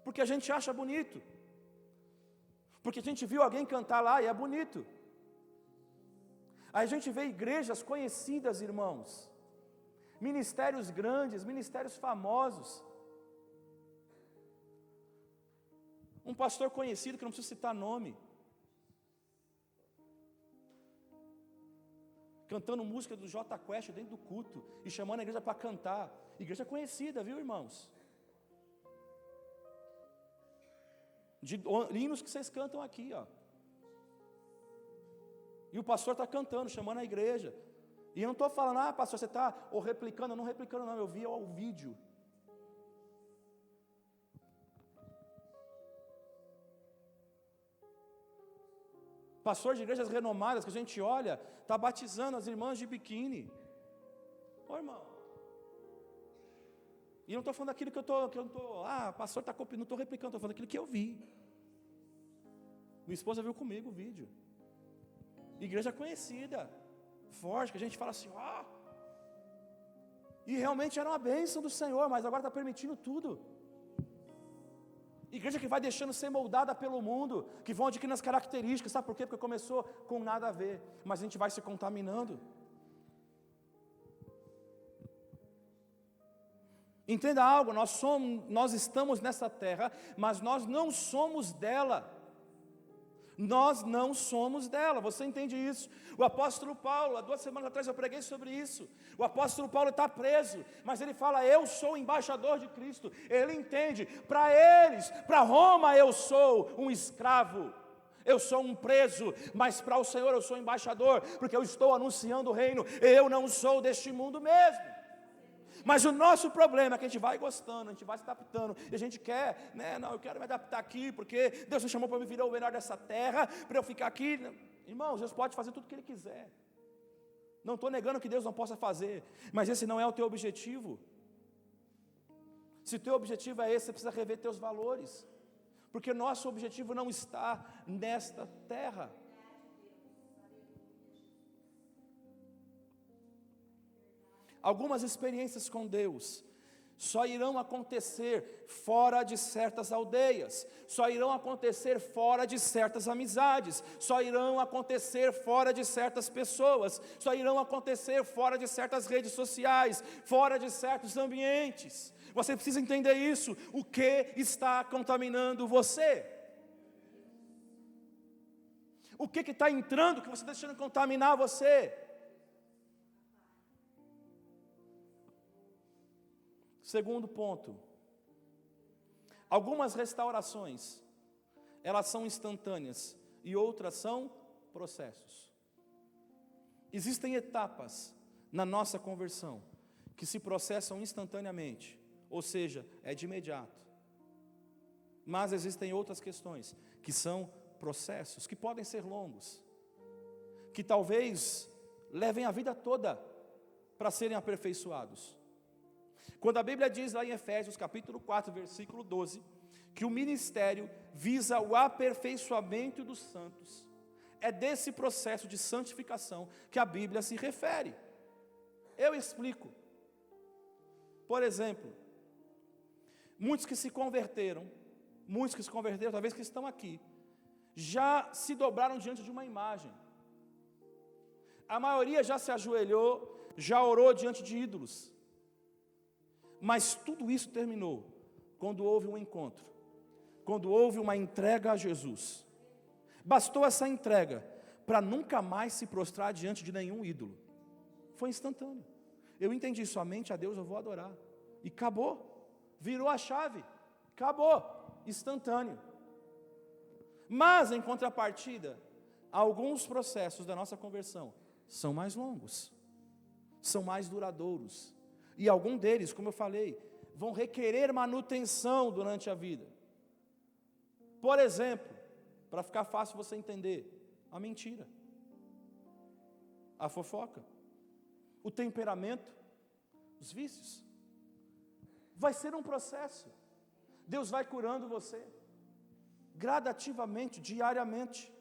Porque a gente acha bonito. Porque a gente viu alguém cantar lá e é bonito. Aí a gente vê igrejas conhecidas, irmãos, ministérios grandes, ministérios famosos. Um pastor conhecido, que não preciso citar nome, cantando música do J Quest dentro do culto, e chamando a igreja para cantar. Igreja conhecida, viu, irmãos? De hinos que vocês cantam aqui, ó. E o pastor está cantando, chamando a igreja. E eu não estou falando, pastor, você está replicando. Eu não replicando, não, eu vi o vídeo. Pastor de igrejas renomadas que a gente olha, está batizando as irmãs de biquíni. Ô irmão. E eu não estou falando aquilo que eu estou, pastor está copiando, não estou replicando, estou falando aquilo que eu vi. Minha esposa viu comigo o vídeo. Igreja conhecida, forte, que a gente fala assim, e realmente era uma bênção do Senhor, mas agora está permitindo tudo. Igreja que vai deixando ser moldada pelo mundo, que vão adquirindo as características, sabe por quê? Porque começou com nada a ver, mas a gente vai se contaminando. Entenda algo, nós estamos nessa terra, mas nós não somos dela. Nós não somos dela, você entende isso? O apóstolo Paulo, há 2 semanas atrás eu preguei sobre isso. O apóstolo Paulo está preso, mas ele fala, eu sou embaixador de Cristo. Ele entende, para eles, para Roma eu sou um escravo, eu sou um preso, mas para o Senhor eu sou embaixador, porque eu estou anunciando o reino, eu não sou deste mundo mesmo. Mas o nosso problema é que a gente vai gostando, a gente vai se adaptando, e a gente quer, não, eu quero me adaptar aqui, porque Deus me chamou para me virar o melhor dessa terra, para eu ficar aqui. Irmãos, Deus pode fazer tudo o que Ele quiser. Não estou negando que Deus não possa fazer, mas esse não é o teu objetivo. Se o teu objetivo é esse, você precisa rever teus valores, porque nosso objetivo não está nesta terra. Algumas experiências com Deus só irão acontecer fora de certas aldeias, só irão acontecer fora de certas amizades, só irão acontecer fora de certas pessoas, só irão acontecer fora de certas redes sociais, fora de certos ambientes. Você precisa entender isso. O que está contaminando você? O que está entrando que você está deixando contaminar você? Segundo ponto, algumas restaurações, elas são instantâneas e outras são processos. Existem etapas na nossa conversão que se processam instantaneamente, ou seja, é de imediato. Mas existem outras questões que são processos, que podem ser longos, que talvez levem a vida toda para serem aperfeiçoados. Quando a Bíblia diz lá em Efésios capítulo 4, versículo 12, que o ministério visa o aperfeiçoamento dos santos, é desse processo de santificação que a Bíblia se refere. Eu explico. Por exemplo, muitos que se converteram, talvez que estão aqui, já se dobraram diante de uma imagem. A maioria já se ajoelhou, já orou diante de ídolos. Mas tudo isso terminou quando houve um encontro, quando houve uma entrega a Jesus. Bastou essa entrega para nunca mais se prostrar diante de nenhum ídolo. Foi instantâneo. Eu entendi, somente a Deus eu vou adorar. E acabou. Virou a chave. Acabou. Instantâneo. Mas, em contrapartida, alguns processos da nossa conversão são mais longos, são mais duradouros. E algum deles, como eu falei, vão requerer manutenção durante a vida. Por exemplo, para ficar fácil você entender, a mentira, a fofoca, o temperamento, os vícios. Vai ser um processo. Deus vai curando você, gradativamente, diariamente.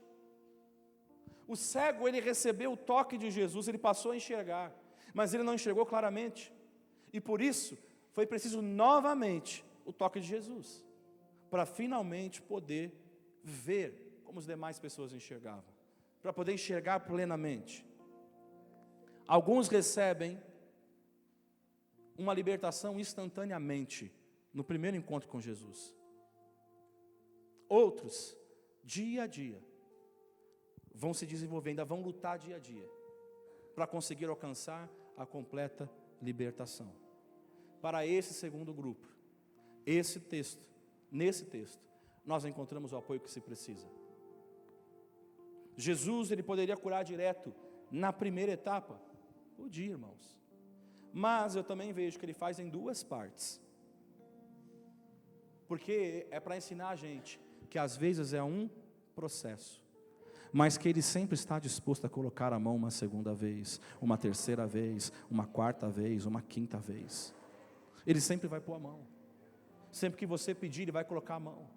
O cego, ele recebeu o toque de Jesus, ele passou a enxergar, mas ele não enxergou claramente. E por isso, foi preciso novamente o toque de Jesus, para finalmente poder ver como as demais pessoas enxergavam, para poder enxergar plenamente. Alguns recebem uma libertação instantaneamente, no primeiro encontro com Jesus. Outros, dia a dia, vão se desenvolver, ainda vão lutar dia a dia, para conseguir alcançar a completa libertação. Para esse segundo grupo, nesse texto, nós encontramos o apoio que se precisa. Jesus, ele poderia curar direto na primeira etapa? Podia, irmãos. Mas eu também vejo que ele faz em duas partes. Porque é para ensinar a gente que às vezes é um processo, mas que ele sempre está disposto a colocar a mão uma segunda vez, uma terceira vez, uma quarta vez, uma quinta vez. Ele sempre vai pôr a mão. Sempre que você pedir, ele vai colocar a mão.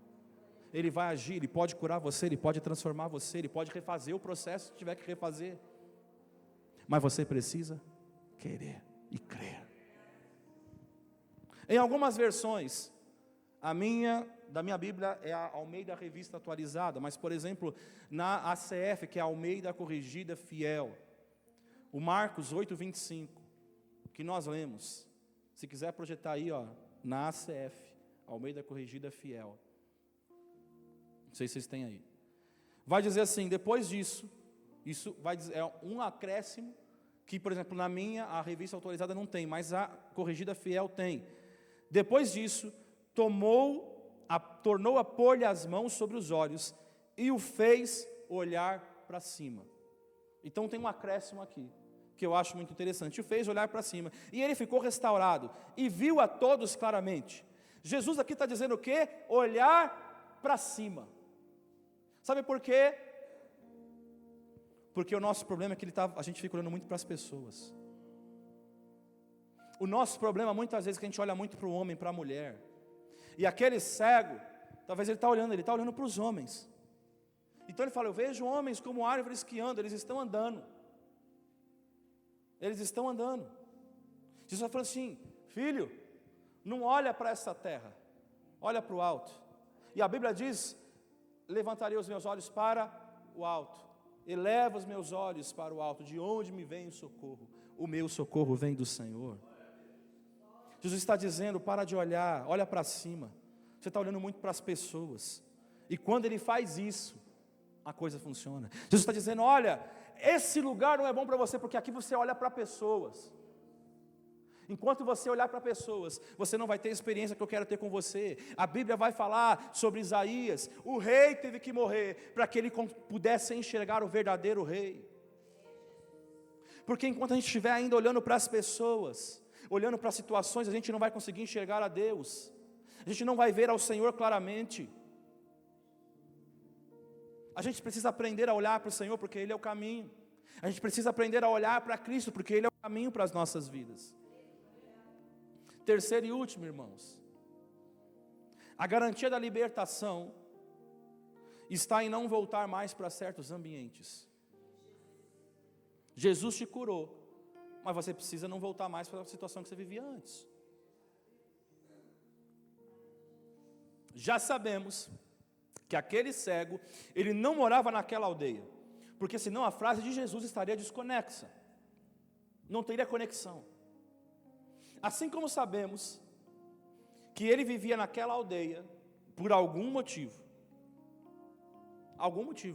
Ele vai agir, ele pode curar você, ele pode transformar você, ele pode refazer o processo se tiver que refazer. Mas você precisa querer e crer. Em algumas versões, da minha Bíblia é a Almeida Revista Atualizada, mas, por exemplo, na ACF, que é a Almeida Corrigida Fiel, o Marcos 8:25, que nós lemos, se quiser projetar aí, na ACF, Almeida Corrigida Fiel, não sei se vocês têm aí, vai dizer assim: depois disso, isso vai dizer, é um acréscimo, que, por exemplo, na minha, a Revista Atualizada não tem, mas a Corrigida Fiel tem. Depois disso, tornou a pôr-lhe as mãos sobre os olhos e o fez olhar para cima. Então tem um acréscimo aqui, que eu acho muito interessante. O fez olhar para cima, e ele ficou restaurado, e viu a todos claramente. Jesus aqui está dizendo o quê? Olhar para cima. Sabe por quê? Porque o nosso problema é que a gente fica olhando muito para as pessoas. O nosso problema muitas vezes é que a gente olha muito para o homem, para a mulher. E aquele cego, talvez ele está olhando para os homens. Então ele fala, eu vejo homens como árvores que andam, eles estão andando. Eles estão andando. Jesus falou assim, filho, não olha para essa terra, olha para o alto. E a Bíblia diz, levantarei os meus olhos para o alto. Eleva os meus olhos para o alto, de onde me vem o socorro? O meu socorro vem do Senhor. Jesus está dizendo, para de olhar, olha para cima. Você está olhando muito para as pessoas. E quando Ele faz isso, a coisa funciona. Jesus está dizendo, olha, esse lugar não é bom para você, porque aqui você olha para pessoas. Enquanto você olhar para pessoas, você não vai ter a experiência que eu quero ter com você. A Bíblia vai falar sobre Isaías, o rei teve que morrer, para que ele pudesse enxergar o verdadeiro rei. Porque enquanto a gente estiver ainda olhando para as pessoas, olhando para as situações, a gente não vai conseguir enxergar a Deus. A gente não vai ver ao Senhor claramente. A gente precisa aprender a olhar para o Senhor, porque Ele é o caminho. A gente precisa aprender a olhar para Cristo, porque Ele é o caminho para as nossas vidas. Terceiro e último, irmãos. A garantia da libertação está em não voltar mais para certos ambientes. Jesus te curou, mas você precisa não voltar mais para a situação que você vivia antes. Já sabemos que aquele cego, ele não morava naquela aldeia, porque senão a frase de Jesus estaria desconexa, não teria conexão. Assim como sabemos que ele vivia naquela aldeia por algum motivo,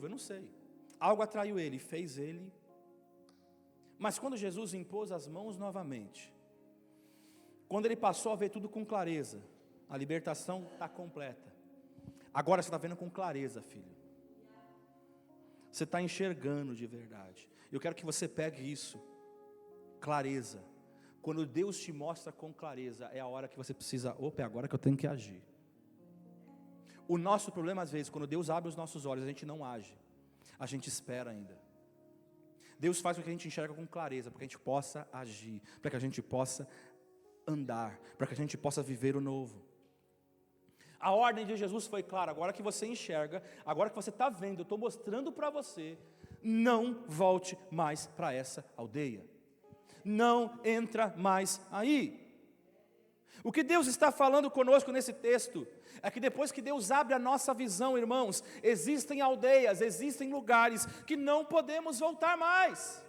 eu não sei, algo atraiu ele, fez ele. Mas quando Jesus impôs as mãos novamente, quando ele passou a ver tudo com clareza, a libertação está completa. Agora você está vendo com clareza, filho. Você está enxergando de verdade. Eu quero que você pegue isso, clareza. Quando Deus te mostra com clareza, é a hora que você precisa, opa, é agora que eu tenho que agir. O nosso problema às vezes, quando Deus abre os nossos olhos, a gente não age, a gente espera ainda. Deus faz com que a gente enxergue com clareza, para que a gente possa agir, para que a gente possa andar, para que a gente possa viver o novo. A ordem de Jesus foi clara, agora que você enxerga, agora que você está vendo, eu estou mostrando para você, não volte mais para essa aldeia. Não entra mais aí. O que Deus está falando conosco nesse texto é que depois que Deus abre a nossa visão, irmãos, existem aldeias, existem lugares que não podemos voltar mais.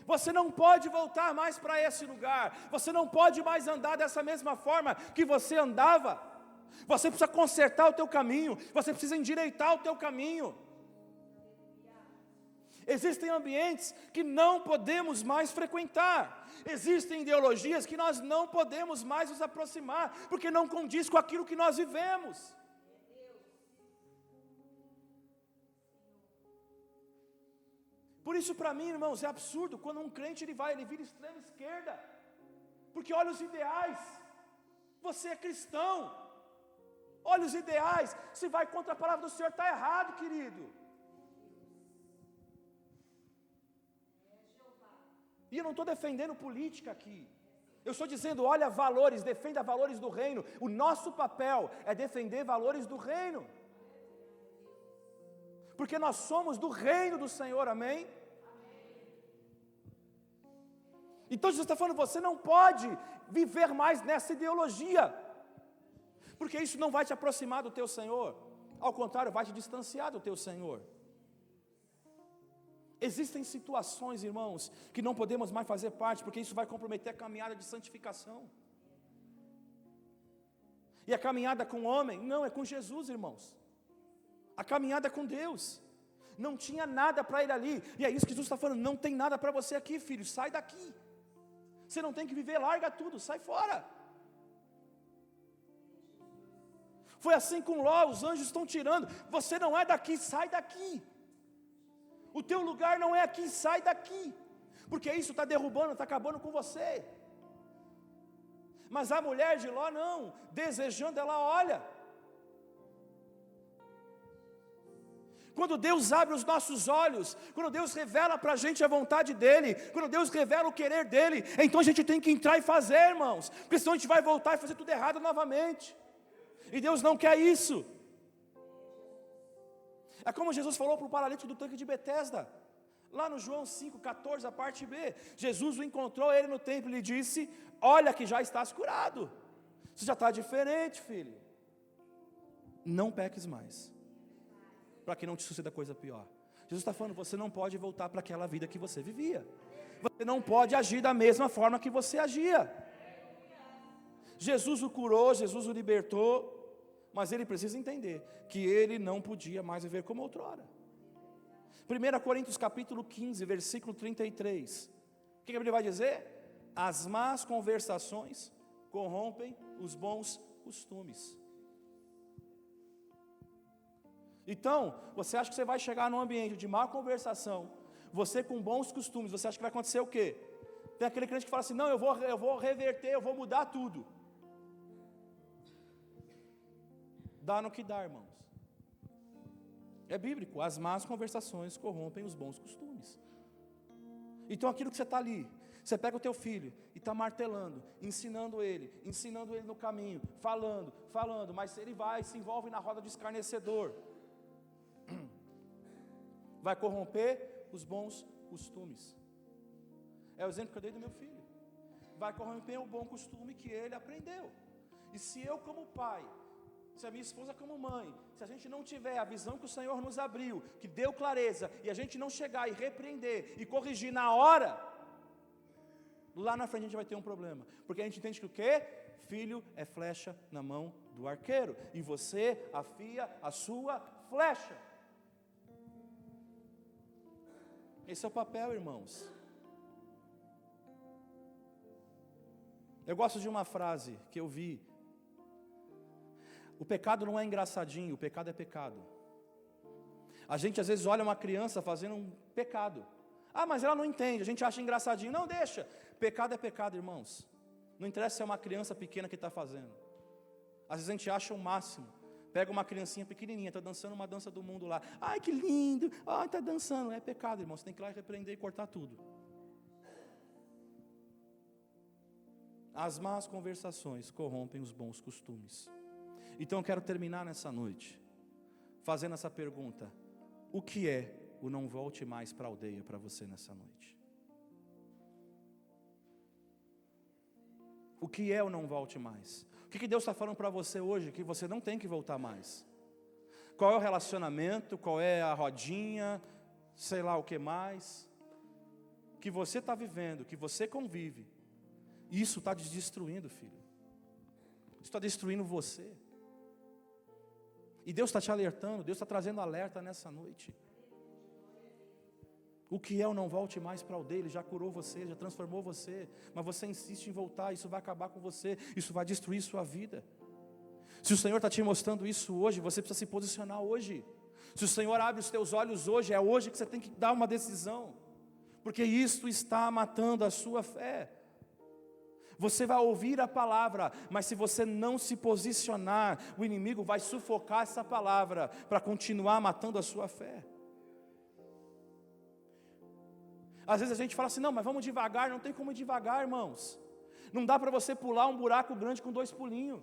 Você não pode voltar mais para esse lugar, você não pode mais andar dessa mesma forma que você andava. Você precisa consertar o teu caminho, você precisa endireitar o teu caminho. Existem ambientes que não podemos mais frequentar. Existem ideologias que nós não podemos mais nos aproximar, porque não condiz com aquilo que nós vivemos. Por isso, para mim, irmãos, é absurdo quando um crente ele vira extrema esquerda, porque olha os ideais. Você é cristão, olha os ideais. Se vai contra a palavra do Senhor, está errado, querido. E eu não estou defendendo política aqui. Eu estou dizendo, olha valores, defenda valores do reino. O nosso papel é defender valores do reino. Porque nós somos do reino do Senhor, amém? Então Jesus está falando, você não pode viver mais nessa ideologia. Porque isso não vai te aproximar do teu Senhor. Ao contrário, vai te distanciar do teu Senhor. Existem situações, irmãos, que não podemos mais fazer parte, porque isso vai comprometer a caminhada de santificação. E a caminhada com o homem? Não, é com Jesus, irmãos. A caminhada é com Deus. Não tinha nada para ir ali. E é isso que Jesus está falando, não tem nada para você aqui, filho, sai daqui. Você não tem que viver, larga tudo, sai fora. Foi assim com Ló, os anjos estão tirando. Você não é daqui, sai daqui. O teu lugar não é aqui, sai daqui. Porque isso está derrubando, está acabando com você. Mas a mulher de Ló não, desejando ela olha. Quando Deus abre os nossos olhos, quando Deus revela para a gente a vontade dEle, quando Deus revela o querer dEle, então a gente tem que entrar e fazer, irmãos, porque senão a gente vai voltar e fazer tudo errado novamente, e Deus não quer isso. É como Jesus falou para o paralítico do tanque de Betesda, lá no João 5,14, a parte B, Jesus o encontrou, ele no templo, e lhe disse, olha que já estás curado, você já está diferente, filho, não peques mais, para que não te suceda coisa pior. Jesus está falando, você não pode voltar para aquela vida que você vivia, você não pode agir da mesma forma que você agia. Jesus o curou, Jesus o libertou, mas ele precisa entender que ele não podia mais viver como outrora. 1 Coríntios capítulo 15, versículo 33, o que a Bíblia vai dizer? As más conversações corrompem os bons costumes. Então, você acha que você vai chegar num ambiente de má conversação, você com bons costumes, você acha que vai acontecer o quê? Tem aquele crente que fala assim, não, eu vou reverter, eu vou mudar tudo. Dá no que dá, irmãos. É bíblico, as más conversações corrompem os bons costumes. Então aquilo que você está ali, você pega o teu filho e está martelando, ensinando ele no caminho, falando, mas ele se envolve na roda de escarnecedor. Vai corromper os bons costumes. É o exemplo que eu dei do meu filho. Vai corromper o bom costume que ele aprendeu. E se eu como pai, se a minha esposa como mãe, se a gente não tiver a visão que o Senhor nos abriu, que deu clareza, e a gente não chegar e repreender e corrigir na hora, lá na frente a gente vai ter um problema, porque a gente entende que o quê? Filho é flecha na mão do arqueiro, e você afia a sua flecha. Esse é o papel, irmãos. Eu gosto de uma frase que eu vi: o pecado não é engraçadinho, o pecado é pecado. A gente às vezes olha uma criança fazendo um pecado, mas ela não entende, a gente acha engraçadinho. Não, deixa, pecado é pecado, irmãos. Não interessa se é uma criança pequena que está fazendo. Às vezes a gente acha o máximo. Pega uma criancinha pequenininha, está dançando uma dança do mundo lá, ai que lindo, ai está dançando, é pecado, irmão, você tem que ir lá repreender e cortar tudo. As más conversações corrompem os bons costumes. Então eu quero terminar nessa noite fazendo essa pergunta: o que é o não volte mais para a aldeia para você nessa noite? O que é o não volte mais? O que Deus está falando para você hoje que você não tem que voltar mais? Qual é o relacionamento? Qual é a rodinha? Sei lá o que mais? Que você está vivendo, que você convive. Isso está te destruindo, filho. Isso está destruindo você. E Deus está te alertando, Deus está trazendo alerta nessa noite. O que é o não volte mais para a aldeia? Ele já curou você, já transformou você, mas você insiste em voltar, isso vai acabar com você, isso vai destruir sua vida. Se o Senhor está te mostrando isso hoje, você precisa se posicionar hoje. Se o Senhor abre os teus olhos hoje, é hoje que você tem que dar uma decisão, porque isso está matando a sua fé. Você vai ouvir a palavra, mas se você não se posicionar, o inimigo vai sufocar essa palavra para continuar matando a sua fé. Às vezes a gente fala assim, não, mas vamos devagar. Não tem como ir devagar, irmãos. Não dá para você pular um buraco grande com 2 pulinhos.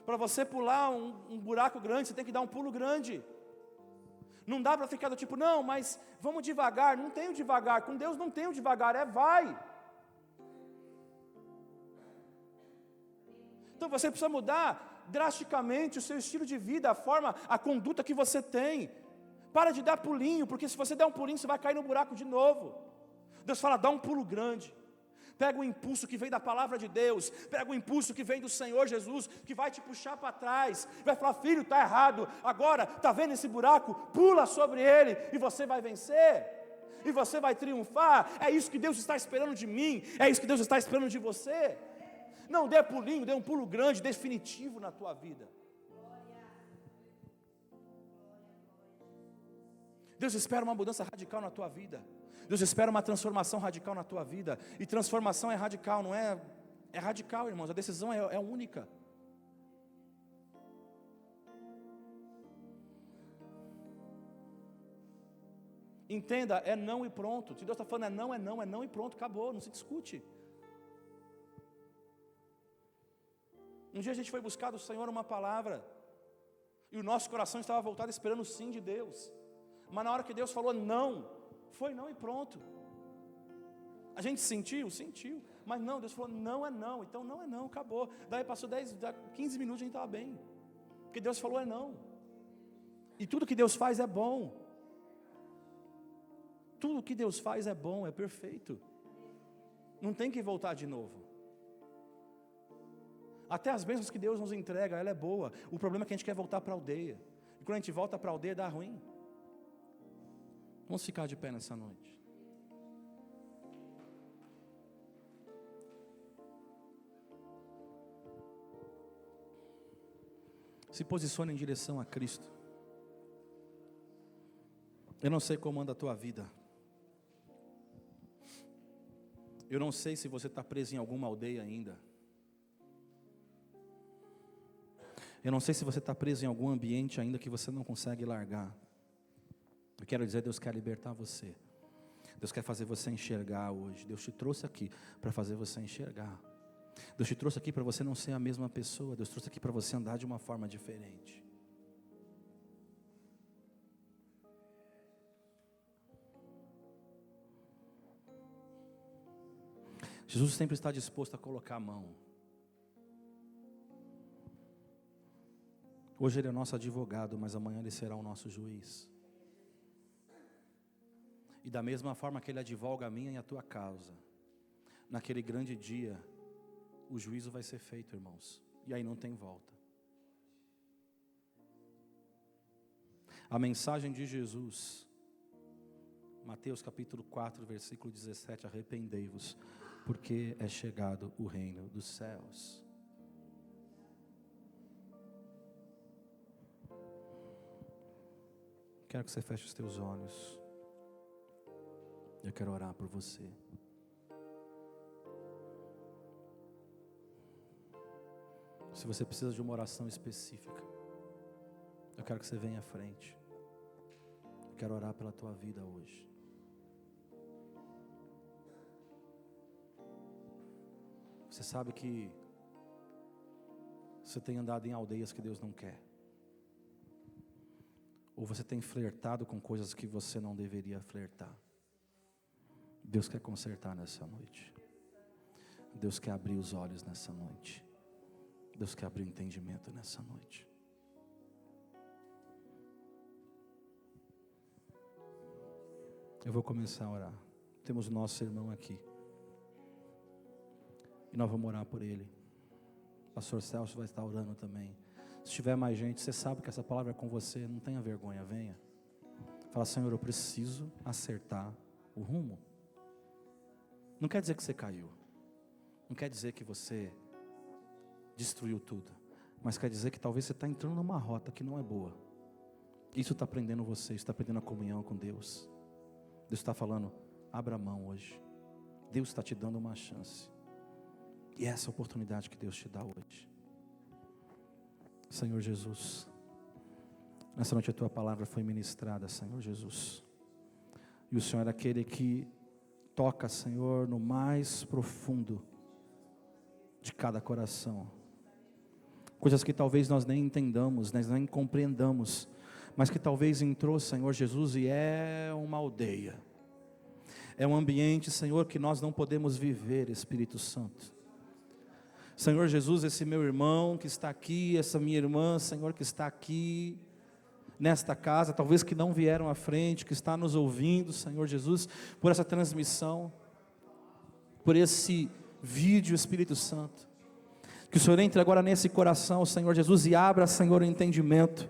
Para você pular um buraco grande, você tem que dar um pulo grande. Não dá para ficar do tipo, não, mas vamos devagar. Não tem o devagar, com Deus não tem o devagar, vai. Então você precisa mudar drasticamente o seu estilo de vida, a forma, a conduta que você tem. Para de dar pulinho, porque se você der um pulinho, você vai cair no buraco de novo. Deus fala, dá um pulo grande. Pega o impulso que vem da palavra de Deus, pega o impulso que vem do Senhor Jesus, que vai te puxar para trás, vai falar, filho, está errado, agora, está vendo esse buraco? Pula sobre ele, e você vai vencer, e você vai triunfar. É isso que Deus está esperando de mim, é isso que Deus está esperando de você. Não dê pulinho, dê um pulo grande, definitivo na tua vida. Deus espera uma mudança radical na tua vida. Deus espera uma transformação radical na tua vida. E transformação é radical, não é? É radical, irmãos. A decisão é única. Entenda, é não e pronto. Se Deus está falando é não e pronto, acabou, não se discute. Um dia a gente foi buscar do Senhor uma palavra, e o nosso coração estava voltado esperando o sim de Deus, mas na hora que Deus falou não, foi não e pronto. A gente sentiu, mas não, Deus falou não é não, então não é não, acabou. Daí passou 15 minutos, a gente estava bem, porque Deus falou é não. E tudo que Deus faz é bom. Tudo que Deus faz é bom, é perfeito. Não tem que voltar de novo. Até as bênçãos que Deus nos entrega, ela é boa. O problema é que a gente quer voltar para a aldeia. E quando a gente volta para a aldeia, dá ruim. Vamos ficar de pé nessa noite. Se posicione em direção a Cristo. Eu não sei como anda a tua vida. Eu não sei se você está preso em alguma aldeia ainda. Eu não sei se você está preso em algum ambiente ainda que você não consegue largar. Eu quero dizer, Deus quer libertar você. Deus quer fazer você enxergar hoje. Deus te trouxe aqui para fazer você enxergar. Deus te trouxe aqui para você não ser a mesma pessoa. Deus trouxe aqui para você andar de uma forma diferente. Jesus sempre está disposto a colocar a mão. Hoje Ele é nosso advogado, mas amanhã Ele será o nosso juiz. E da mesma forma que Ele advoga a minha e a tua causa, naquele grande dia, o juízo vai ser feito, irmãos. E aí não tem volta. A mensagem de Jesus, Mateus capítulo 4, versículo 17, arrependei-vos, porque é chegado o reino dos céus. Quero que você feche os teus olhos. Eu quero orar por você. Se você precisa de uma oração específica, eu quero que você venha à frente. Eu quero orar pela tua vida hoje. Você sabe que você tem andado em aldeias que Deus não quer. Ou você tem flertado com coisas que você não deveria flertar. Deus quer consertar nessa noite. Deus quer abrir os olhos nessa noite. Deus quer abrir o entendimento nessa noite. Eu vou começar a orar. Temos o nosso irmão aqui. E nós vamos orar por ele. O pastor Celso vai estar orando também. Se tiver mais gente, você sabe que essa palavra é com você. Não tenha vergonha, venha. Fala, Senhor, eu preciso acertar o rumo. Não quer dizer que você caiu. Não quer dizer que você destruiu tudo. Mas quer dizer que talvez você está entrando numa rota que não é boa. Isso está prendendo você, está perdendo a comunhão com Deus. Deus está falando, abra a mão hoje. Deus está te dando uma chance. E essa é a oportunidade que Deus te dá hoje. Senhor Jesus, nessa noite a tua palavra foi ministrada, Senhor Jesus. E o Senhor é aquele que toca, Senhor, no mais profundo de cada coração. Coisas que talvez nós nem entendamos, nós nem compreendamos, mas que talvez entrou, Senhor Jesus, e é uma aldeia. É um ambiente, Senhor, que nós não podemos viver, Espírito Santo. Senhor Jesus, esse meu irmão que está aqui, essa minha irmã, Senhor, que está aqui nesta casa, talvez que não vieram à frente, que está nos ouvindo, Senhor Jesus, por essa transmissão, por esse vídeo, Espírito Santo, que o Senhor entre agora nesse coração, Senhor Jesus, e abra, Senhor, o entendimento.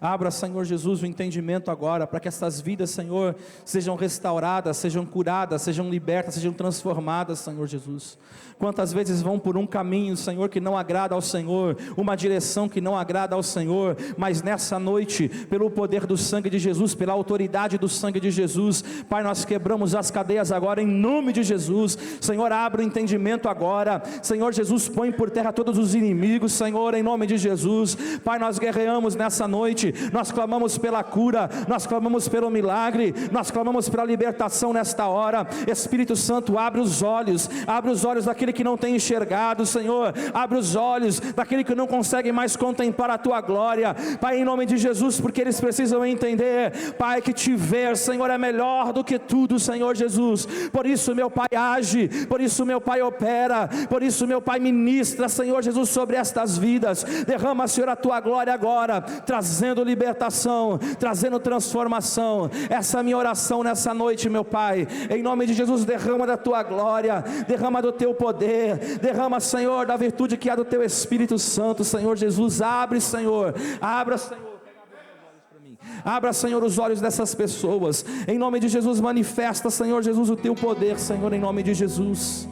Abra, Senhor Jesus, o entendimento agora, para que essas vidas, Senhor, sejam restauradas, sejam curadas, sejam libertas, sejam transformadas, Senhor Jesus. Quantas vezes vão por um caminho, Senhor, que não agrada ao Senhor, uma direção que não agrada ao Senhor, mas nessa noite, pelo poder do sangue de Jesus, pela autoridade do sangue de Jesus, Pai, nós quebramos as cadeias agora, em nome de Jesus. Senhor, abra o entendimento agora, Senhor Jesus, põe por terra todos os inimigos, Senhor, em nome de Jesus. Pai, nós guerreamos nessa noite, noite, nós clamamos pela cura, nós clamamos pelo milagre, nós clamamos pela libertação nesta hora. Espírito Santo, abre os olhos daquele que não tem enxergado, Senhor, abre os olhos daquele que não consegue mais contemplar a Tua glória, Pai, em nome de Jesus, porque eles precisam entender, Pai, que te ver, Senhor, é melhor do que tudo, Senhor Jesus. Por isso, meu Pai, age, por isso, meu Pai, opera, por isso, meu Pai, ministra, Senhor Jesus, sobre estas vidas. Derrama, Senhor, a Tua glória agora, trazendo libertação, trazendo transformação. Essa é a minha oração nessa noite, meu Pai, em nome de Jesus. Derrama da Tua glória, derrama do Teu poder, derrama, Senhor, da virtude que há do Teu Espírito Santo, Senhor Jesus. Abre, Senhor, abra, Senhor, abra, Senhor, os olhos dessas pessoas, em nome de Jesus. Manifesta, Senhor Jesus, o Teu poder, Senhor, em nome de Jesus.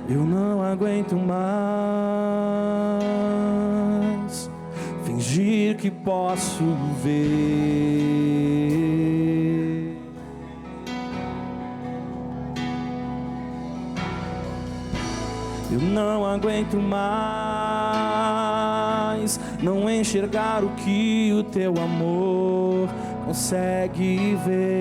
Eu não aguento mais fingir que posso ver. Eu não aguento mais não enxergar o que o Teu amor consegue ver.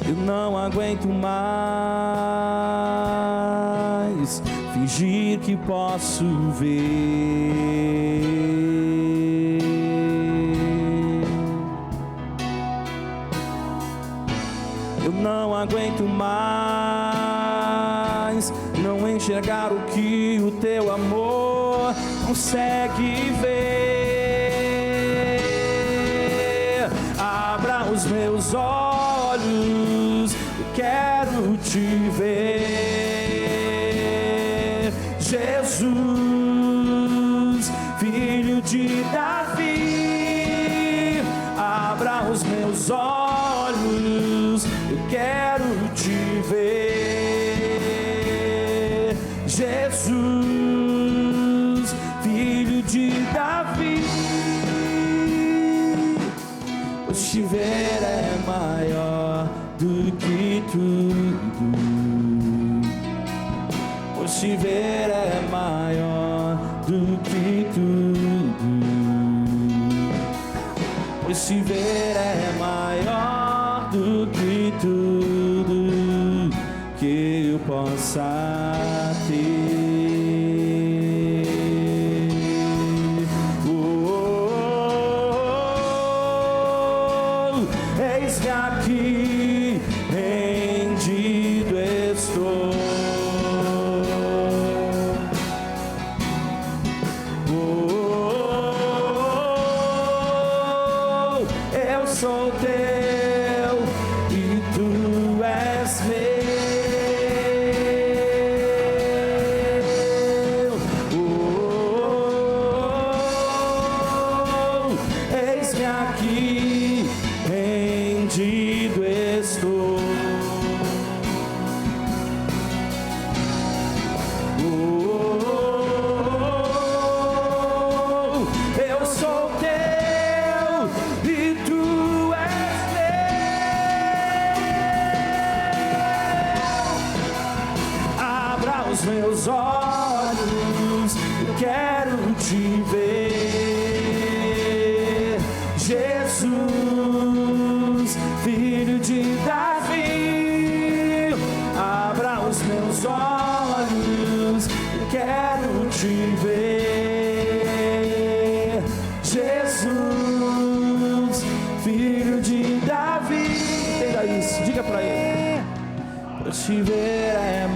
Eu não aguento mais fingir que posso ver. Eu não aguento mais não enxergar o que o Teu amor consegue ver. Abra os meus olhos, eu quero Te ver, Jesus, Filho de Davi. Abra os meus olhos, eu quero Te ver, Jesus, Filho de Davi. Pois Te ver é maior do que tudo, pois Te ver é maior do que tudo, pois Te ver é maior do que tudo que eu possa ter. Eis-me aqui, rendido estou. Eu sou Teu e Tu és meu. Eis-me aqui, rendido estou. Eu sou Teu e Tu és meu. Abra os meus olhos, eu quero Te ver, Jesus, Filho de Davi. Abra os meus olhos, eu quero Te ver, Jesus, Filho de Davi. Entenda isso, diga para ele. Pois Te ver é